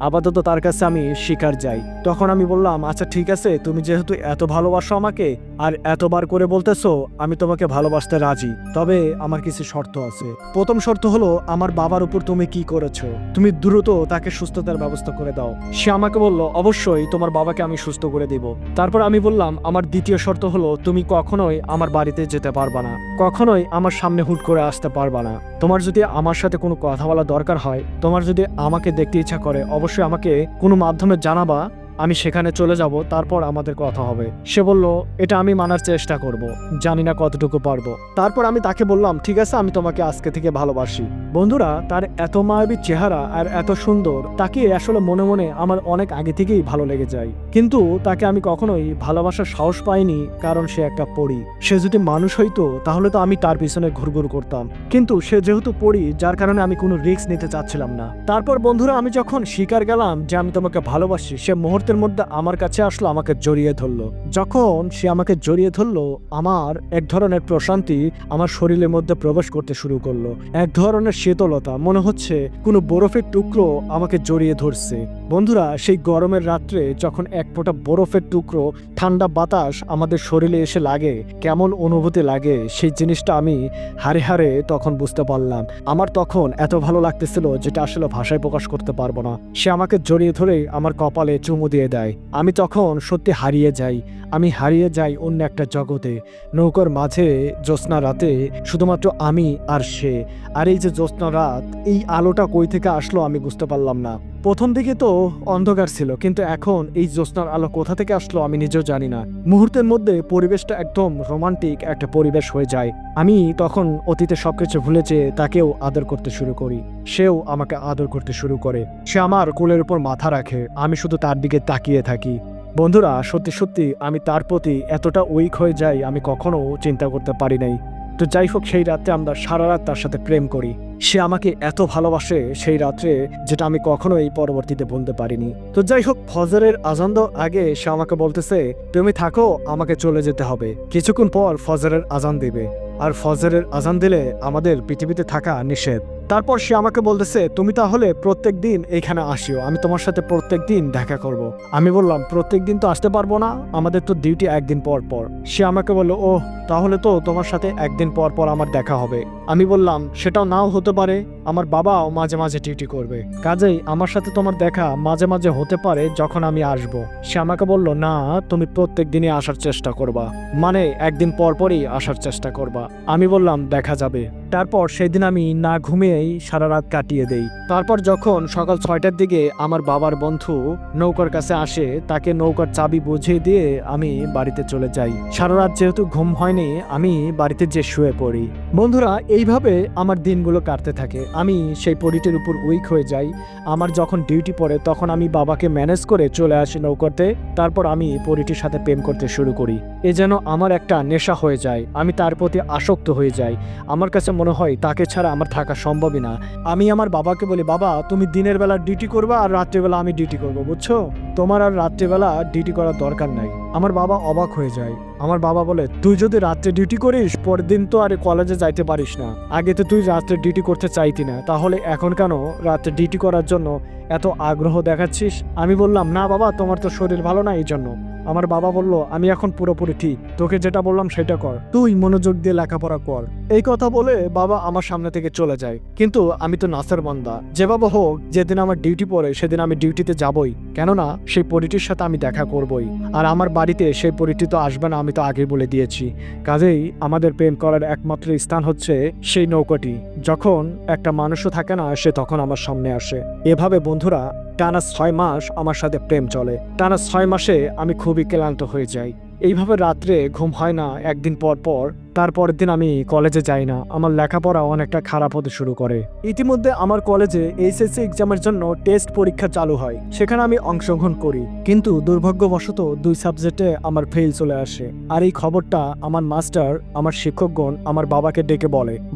আপাতত তার কাছে আমি শিকার যাই। তখন আমি বললাম, আচ্ছা ঠিক আছে, তুমি যেহেতু এত ভালোবাসো আমাকে আর এতবার করে বলতেছো, আমি তোমাকে ভালোবাসতে রাজি, তবে আমার কিছু শর্ত আছে। প্রথম শর্ত হলো, আমার বাবার উপর তুমি কি করেছো, তুমি দ্রুত তাকে সুস্থতার ব্যবস্থা করে দাও। সে আমাকে বলল, অবশ্যই তোমার বাবাকে আমি সুস্থ করে দিব। তারপর আমি বললাম, আমার দ্বিতীয় শর্ত হলো, তুমি কখনোই আমার বাড়িতে যেতে পারবা না, কখনোই আমার সামনে হুট করে আসতে পারবা না। তোমার যদি আমার সাথে কোনো কথা বলা দরকার হয়, তোমার যদি আমাকে দেখতে ইচ্ছা করে, অবশ্যই আমাকে কোনো মাধ্যমে জানাবা, আমি সেখানে চলে যাব, তারপর আমাদের কথা হবে। সে বলল, এটা আমি মানার চেষ্টা করব, জানি না কতটুকু পারবো। তারপর আমি তাকে বললাম, ঠিক আছে, আমি তোমাকে আজকে থেকে ভালোবাসি। বন্ধুরা, তার এত মায়াবী চেহারা আর এত সুন্দর, তাকে আসলে মনে মনে আমার অনেক আগে থেকেই ভালো লেগে যায়। কিন্তু তাকে আমি কখনোই ভালোবাসার সাহস পাইনি, কারণ সে একটা পরী। সে যদি মানুষ হইতো তাহলে তো আমি তার পিছনে ঘুরঘুর করতাম, কিন্তু সে যেহেতু পরী, যার কারণে আমি কোনো রিস্ক নিতে চাচ্ছিলাম না। তারপর বন্ধুরা, আমি যখন স্বীকার গেলাম যে আমি তোমাকে ভালোবাসি, সে মুহূর্তের মধ্যে আমার কাছে আসলো, আমাকে জড়িয়ে ধরলো। যখন সে আমাকে জড়িয়ে ধরলো, আমার এক ধরনের প্রশান্তি আমার শরীরের মধ্যে প্রবেশ করতে শুরু করলো। এক ধরনের শীতলতা, মনে হচ্ছে কোনো বরফের টুকরো আমাকে জড়িয়ে ধরছে। বন্ধুরা, সেই গরমের রাত্রে যখন এক ফোঁটা বরফের টুকরো, ঠান্ডা বাতাস আমাদের শরীরে এসে লাগে, কেমন অনুভূতি লাগে, সেই জিনিসটা আমি হারে হারে তখন বুঝতে পারলাম। আমার তখন এত ভালো লাগতেছিল যেটা আসলে ভাষায় প্রকাশ করতে পারবো না। সে আমাকে জড়িয়ে ধরে আমার কপালে চুমু দিয়ে দেয়। আমি তখন সত্যি হারিয়ে যাই। আমি হারিয়ে যাই অন্য একটা জগতে। নৌকার মাঝে জ্যোৎস্না রাতে শুধুমাত্র আমি আর সে। আর এই যে জ্যোৎস্না রাত, এই আলোটা কই থেকে আসলো আমি বুঝতে পারলাম না। প্রথম দিকে তো অন্ধকার ছিল, কিন্তু এখন এই জ্যোৎস্নার আলো কোথা থেকে আসলো আমি নিজেও জানি না। মুহূর্তের মধ্যে পরিবেশটা একদম রোমান্টিক একটা পরিবেশ হয়ে যায়। আমি তখন অতীতে সবকিছু ভুলে যেয়ে তাকেও আদর করতে শুরু করি, সেও আমাকে আদর করতে শুরু করে। সে আমার কোলের উপর মাথা রাখে, আমি শুধু তার দিকে তাকিয়ে থাকি। বন্ধুরা, সত্যি সত্যি আমি তার প্রতি এতটা উইক হয়ে যাই আমি কখনো চিন্তা করতে পারি নাই। তো যাই হোক, সেই রাতে আমরা সারা রাত তার সাথে প্রেম করি। সে আমাকে এত ভালোবাসে সেই রাত্রে, যেটা আমি কখনোই পরবর্তীতে বলতে পারিনি। তো যাই হোক, ফজরের আজান দেওয়ার আগে সে আমাকে বলতেছে, তুমি থাকো, আমাকে চলে যেতে হবে। কিছুক্ষণ পর ফজরের আজান দিবে, আর ফজরের আজান দিলে আমাদের পৃথিবীতে থাকা নিষেধ। তারপর সে আমাকে বলতেছে, তুমি তাহলে প্রত্যেক দিন এখানে আসিও, আমি তোমার সাথে প্রত্যেক দিন দেখা করব। আমি বললাম, প্রত্যেক দিন তো আসতে পারবো না, আমাদের তো ডিউটি একদিন পর পর। সে আমাকে বলল, ও তাহলে তো তোমার সাথে একদিন পর পর আমার দেখা হবে। আমি বললাম, সেটাও নাও হতে পারে, আমার বাবাও মাঝে মাঝে ডিউটি করবে, কাজেই আমার সাথে তোমার দেখা মাঝে মাঝে হতে পারে যখন আমি আসব। সে আমাকে বলল, না, তুমি প্রত্যেক দিনই আসার চেষ্টা করবা, মানে একদিন পর পরই আসার চেষ্টা করবা। আমি বললাম, দেখা যাবে। তারপর সেদিন আমি না ঘুমিয়েই সারা রাত কাটিয়ে দেই। তারপর যখন সকাল 6টার দিকে আমার বাবার বন্ধু নৌকার কাছে আসে, তাকে নৌকার চাবি বুঝিয়ে দিয়ে আমি বাড়িতে চলে যাই। সারা রাত যেহেতু ঘুম হয়নি, আমি বাড়িতে যে শুয়ে পড়ি। বন্ধুরা, এইভাবে আমার দিনগুলো কাটতে থাকে। আমি সেই পরিটির উপর উইক হয়ে যাই। আমার যখন ডিউটি পড়ে তখন আমি বাবাকে ম্যানেজ করে চলে আসি নৌকাতে। তারপর আমি পরিটির সাথে প্রেম করতে শুরু করি। এ যেন আমার একটা নেশা হয়ে যায়, আমি তার প্রতি আসক্ত হয়ে যাই। আমার কাছে মনে হয় তাকে ছাড়া আমার থাকা সম্ভবই না। আমি আমার বাবাকে বলি, বাবা, তুমি দিনের বেলা ডিউটি করবা আর রাত্রিবেলা আমি ডিউটি করবো, বুঝছো? তোমার আর রাত্রিবেলা ডিউটি করার দরকার নাই। আমার বাবা অবাক হয়ে যায়। আমার বাবা বলে, তুই যদি রাত্রে ডিউটি করিস, পরের দিন তো আর কলেজে যাইতে পারিস না। আগে তো তুই রাত্রে ডিউটি করতে চাইতি না, তাহলে এখন কেন রাত্রে ডিউটি করার জন্য এত আগ্রহ দেখাচ্ছিস? আমি বললাম, না বাবা, তোমার তো শরীর ভালো না, এই জন্য। আমার বাবা বলল, আমি এখন পুরোপুরি ঠিক, তোকে যেটা বললাম সেটা কর, তুই মনোযোগ দিয়ে লেখাপড়া কর। এই কথা বলে বাবা আমার সামনে থেকে চলে যায়। কিন্তু আমি তো নাসের বান্দা, যেভাবে হোক যেদিন আমার ডিউটি পড়ে সেদিন আমি ডিউটিতে যাবই, কেননা সেই পরিটির সাথে আমি দেখা করবই। আর আমার বাড়িতে সেই পরিটি তো আসবে না, আমি তো আগে বলে দিয়েছি। কাজেই আমাদের প্রেম করার একমাত্র স্থান হচ্ছে সেই নৌকাটি। যখন একটা মানুষও থাকে না, সে তখন আমার সামনে আসে। এভাবে বন্ধুরা টানা 6 মাস আমার সাথে প্রেম চলে। টানা 6 মাসে আমি খুবই ক্লান্ত হয়ে যাই। এইভাবে রাত্রে ঘুম হয় না একদিন পর পর। তারপরের দিন আমি কলেজে যাই না। আমার লেখাপড়া অনেকটা খারাপ হতে শুরু করে। ইতিমধ্যে আমার কলেজে এইচএসসি এক্সামের জন্য টেস্ট পরীক্ষা চালু হয়। সেখানে আমি অংশগ্রহণ করি, কিন্তু দুর্ভাগ্যবশত 2 সাবজেক্টে আমার ফেল চলে আসে। আর এই খবরটা আমার মাস্টার, আমার শিক্ষকগণ আমার বাবাকে ডেকে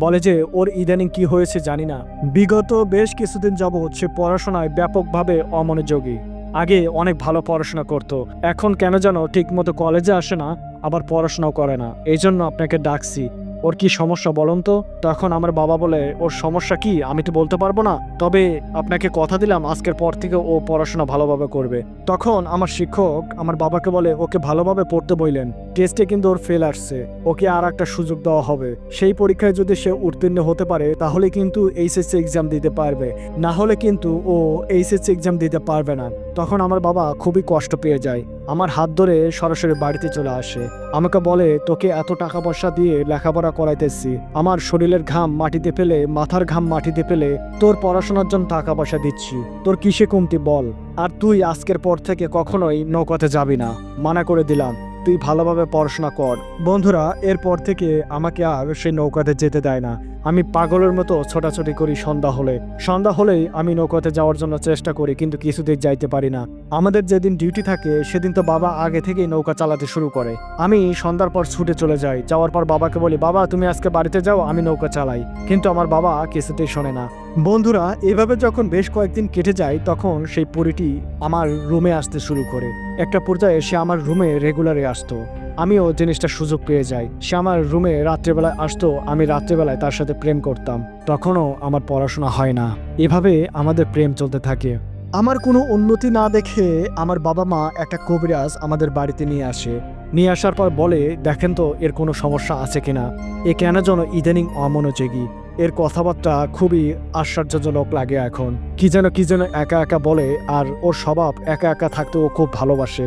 বলে যে ওর ইদানিং কি হয়েছে জানি না, বিগত বেশ কিছুদিন যাবৎ সে পড়াশোনায় ব্যাপকভাবে অমনোযোগী। আগে অনেক ভালো পড়াশোনা করত, এখন কেন যেন ঠিক মতো কলেজে আসে না, আবার পড়াশোনাও করে না। এই জন্য আপনাকে ডাকছি, ওর কি সমস্যা বলুন তো। তখন আমার বাবা বলে, ওর সমস্যা কি আমি তো বলতে পারবো না, তবে আপনাকে কথা দিলাম আজকের পর থেকে ও পড়াশোনা ভালোভাবে করবে। তখন আমার শিক্ষক আমার বাবাকে বলে, ওকে ভালোভাবে পড়তে বললেন, টেস্টে কিন্তু ওর ফেল আসছে, ওকে আর একটা সুযোগ দেওয়া হবে। সেই পরীক্ষায় যদি সে উত্তীর্ণ হতে পারে তাহলে কিন্তু এইচএসসি এক্সাম দিতে পারবে, না হলে কিন্তু ও এইচএসসি এক্সাম দিতে পারবে না। তখন আমার বাবা খুবই কষ্ট পেয়ে যায়, আমার হাত ধরে সরাসরি বাড়িতে চলে আসে। আমাকে বলে, তোকে এত টাকা পয়সা দিয়ে লেখাপড়া করাইতেছি, আমার শরীরের ঘাম মাটিতে ফেলে, মাথার ঘাম মাটিতে ফেলে তোর পড়াশোনার জন্য টাকা পয়সা দিচ্ছি, তোর কিসে কমতি বল। আর তুই আজকের পর থেকে কখনোই নৌকাতে যাবি না, মানা করে দিলাম, তুই ভালোভাবে পড়াশোনা কর। বন্ধুরা, এরপর থেকে আমাকে আর সেই নৌকাতে যেতে দেয় না। আমি পাগলের মতো ছোটাছুটি করি সন্ধ্যা হলেই আমি নৌকাতে যাওয়ার জন্য চেষ্টা করি, কিন্তু কিছুতেই যাইতে পারি না। আমাদের যেদিন ডিউটি থাকে সেদিন তো বাবা আগে থেকেই নৌকা চালাতে শুরু করে। আমি সন্ধ্যার পর ছুটে চলে যাই, যাওয়ার পর বাবাকে বলি, বাবা তুমি আজকে বাড়িতে যাও, আমি নৌকা চালাই। কিন্তু আমার বাবা কিছুতেই শোনে না। বন্ধুরা, এভাবে যখন বেশ কয়েকদিন কেটে যায় তখন সেই পরীটি আমার রুমে আসতে শুরু করে। একটা পর্যায়ে সে আমার রুমে রেগুলারে আসতো, আমিও জিনিসটা সুযোগ পেয়ে যাই। সে আমার রুমে রাত্রেবেলায় আসতো, আমি রাত্রেবেলায় তার সাথে প্রেম করতাম। তখনও আমার পড়াশোনা হয় না। এভাবে আমাদের প্রেম চলতে থাকে। আমার কোনো উন্নতি না দেখে আমার বাবা মা একটা কবিরাজ আমাদের বাড়িতে নিয়ে আসার পর বলে, দেখেন তো এর কোনো সমস্যা আছে কিনা, এ কেন যেন ইদানিং অমনোযোগী, এর কথাবার্তা খুবই আশ্চর্যজনক লাগে। এখন কি যেন একা একা বলে, আর ওর স্বভাব একা একা থাকতে ও খুব ভালোবাসে,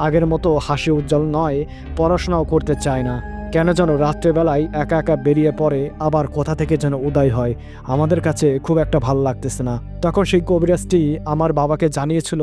আগের মতো হাসি উজ্জ্বল নয়, পড়াশোনাও করতে চায় না, কেন যেন রাত্রেবেলায় একা একা বেরিয়ে পড়ে, আবার কোথা থেকে যেন উদয় হয়। আমাদের কাছে খুব একটা ভালো লাগতেছে না। তখন সেই কবিরাজটি আমার বাবাকে জানিয়েছিল,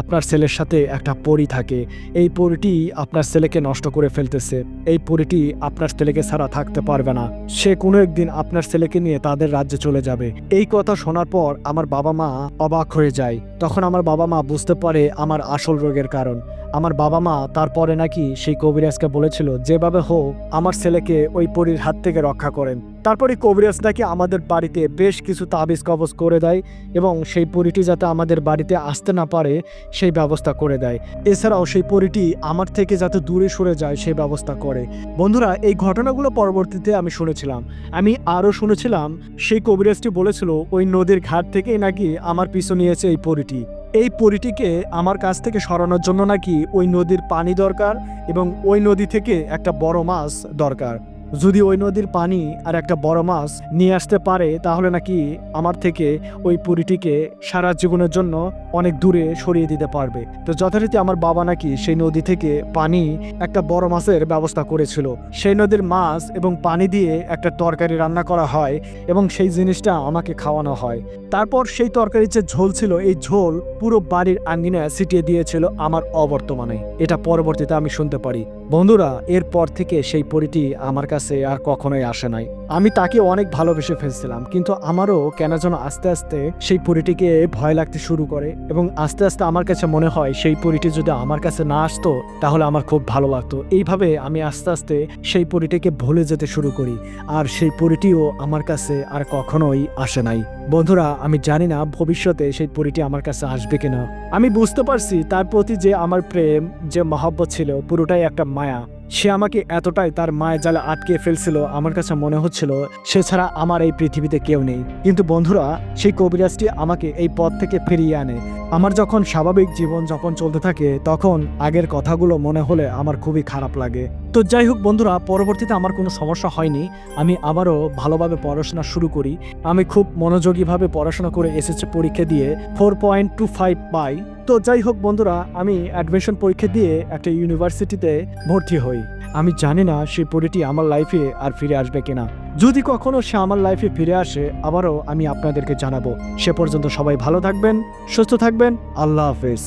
আপনার ছেলের সাথে একটা পরী থাকে, এই পরীটি আপনার ছেলেকে নষ্ট করে ফেলতেছে, এই পরীটি আপনার ছেলেকে ছাড়া থাকতে পারবে না, সে কোনো একদিন আপনার ছেলেকে নিয়ে তাদের রাজ্যে চলে যাবে। এই কথা শোনার পর আমার বাবা মা অবাক হয়ে যায়। তখন আমার বাবা মা বুঝতে পারে আমার আসল রোগের কারণ। আমার বাবা মা তারপরে নাকি সেই কবিরাজকে বলেছিল, যেভাবে হোক আমার ছেলেকে ওই পরীর হাত থেকে রক্ষা করেন। তারপরে কবিরাজ নাকি আমাদের বাড়িতে বেশ কিছু তাবিজ কবজ করে দেয় এবং সেই পরীটি যাতে আমাদের বাড়িতে আসতে না পারে সেই ব্যবস্থা করে দেয়। এছাড়াও সেই পরীটি আমার থেকে যাতে দূরে সরে যায় সেই ব্যবস্থা করে। বন্ধুরা, এই ঘটনাগুলো পরবর্তীতে আমি শুনেছিলাম। আমি আরও শুনেছিলাম সেই কবিরাজটি বলেছিল ওই নদীর ঘাট থেকেই নাকি আমার পিছু নিয়েছে এই পরীটি। এই পরীটিকে আমার কাছ থেকে সরানোর জন্য নাকি ওই নদীর পানি দরকার এবং ওই নদী থেকে একটা বড় মাছ দরকার। যদি ওই নদীর পানি আর একটা বড় মাছ নিয়ে আসতে পারে তাহলে নাকি আমার থেকে ওই পরীটিকে সারা জীবনের জন্য অনেক দূরে সরিয়ে দিতে পারবে। তো যথারীতি আমার বাবা নাকি সেই নদী থেকে পানি একটা বড় মাছের ব্যবস্থা করেছিল। সেই নদীর মাছ এবং পানি দিয়ে একটা তরকারি রান্না করা হয় এবং সেই জিনিসটা আমাকে খাওয়ানো হয়। তারপর সেই তরকারির যে ঝোল ছিল, এই ঝোল পুরো বাড়ির আঙ্গিনায় ছিটিয়ে দিয়েছিল আমার অবর্তমানে। এটা পরবর্তীতে আমি শুনতে পারি। বন্ধুরা, এরপর থেকে সেই পরীটি আমার কাছে আর কখনোই আসে নাই। আমি তাকে অনেক ভালোবেসে ফেলছিলাম, কিন্তু আমারও কেন যেন আস্তে আস্তে সেই পরীটিকে ভয় লাগতে শুরু করে এবং আস্তে আস্তে আমার কাছে মনে হয় সেই পরীটি যদি আমার কাছে না আসতো তাহলে আমার খুব ভালো লাগতো। এইভাবে আমি আস্তে আস্তে সেই পরীটিকে ভুলে যেতে শুরু করি, আর সেই পরীটিও আমার কাছে আর কখনোই আসে নাই। বন্ধুরা, আমি জানি না ভবিষ্যতে সেই পরীটি আমার কাছে আসবে কিনা। আমি বুঝতে পারছি তার প্রতি যে আমার প্রেম, যে মহব্বত ছিল, পুরোটাই একটা মায়া। সে আমাকে এতটাই তার মায়া জালে আটকে ফেলছিল, আমার কাছে মনে হচ্ছিল সে ছাড়া আমার এই পৃথিবীতে কেউ নেই। কিন্তু বন্ধুরা, সেই কবিরাজটি আমাকে এই পথ থেকে ফিরিয়ে আনে। আমার যখন স্বাভাবিক জীবন যাপন চলতে থাকে তখন আগের কথাগুলো মনে হলে আমার খুবই খারাপ লাগে। তো যাই হোক বন্ধুরা, পরবর্তীতে আমার কোনো সমস্যা হয়নি। আমি আবারও ভালোভাবে পড়াশোনা শুরু করি। আমি খুব মনোযোগীভাবে পড়াশোনা করে এসএসসি পরীক্ষা দিয়ে 4.25 পাই। তো যাই হোক বন্ধুরা, আমি অ্যাডমিশন পরীক্ষা দিয়ে একটা ইউনিভার্সিটিতে ভর্তি হই। আমি জানি না সেই পরীটি আমার লাইফে আর ফিরে আসবে কিনা। যদি কখনো সে আমার লাইফে ফিরে আসে আবারও আমি আপনাদেরকে জানাবো। সে পর্যন্ত সবাই ভালো থাকবেন, সুস্থ থাকবেন। আল্লাহ হাফেজ।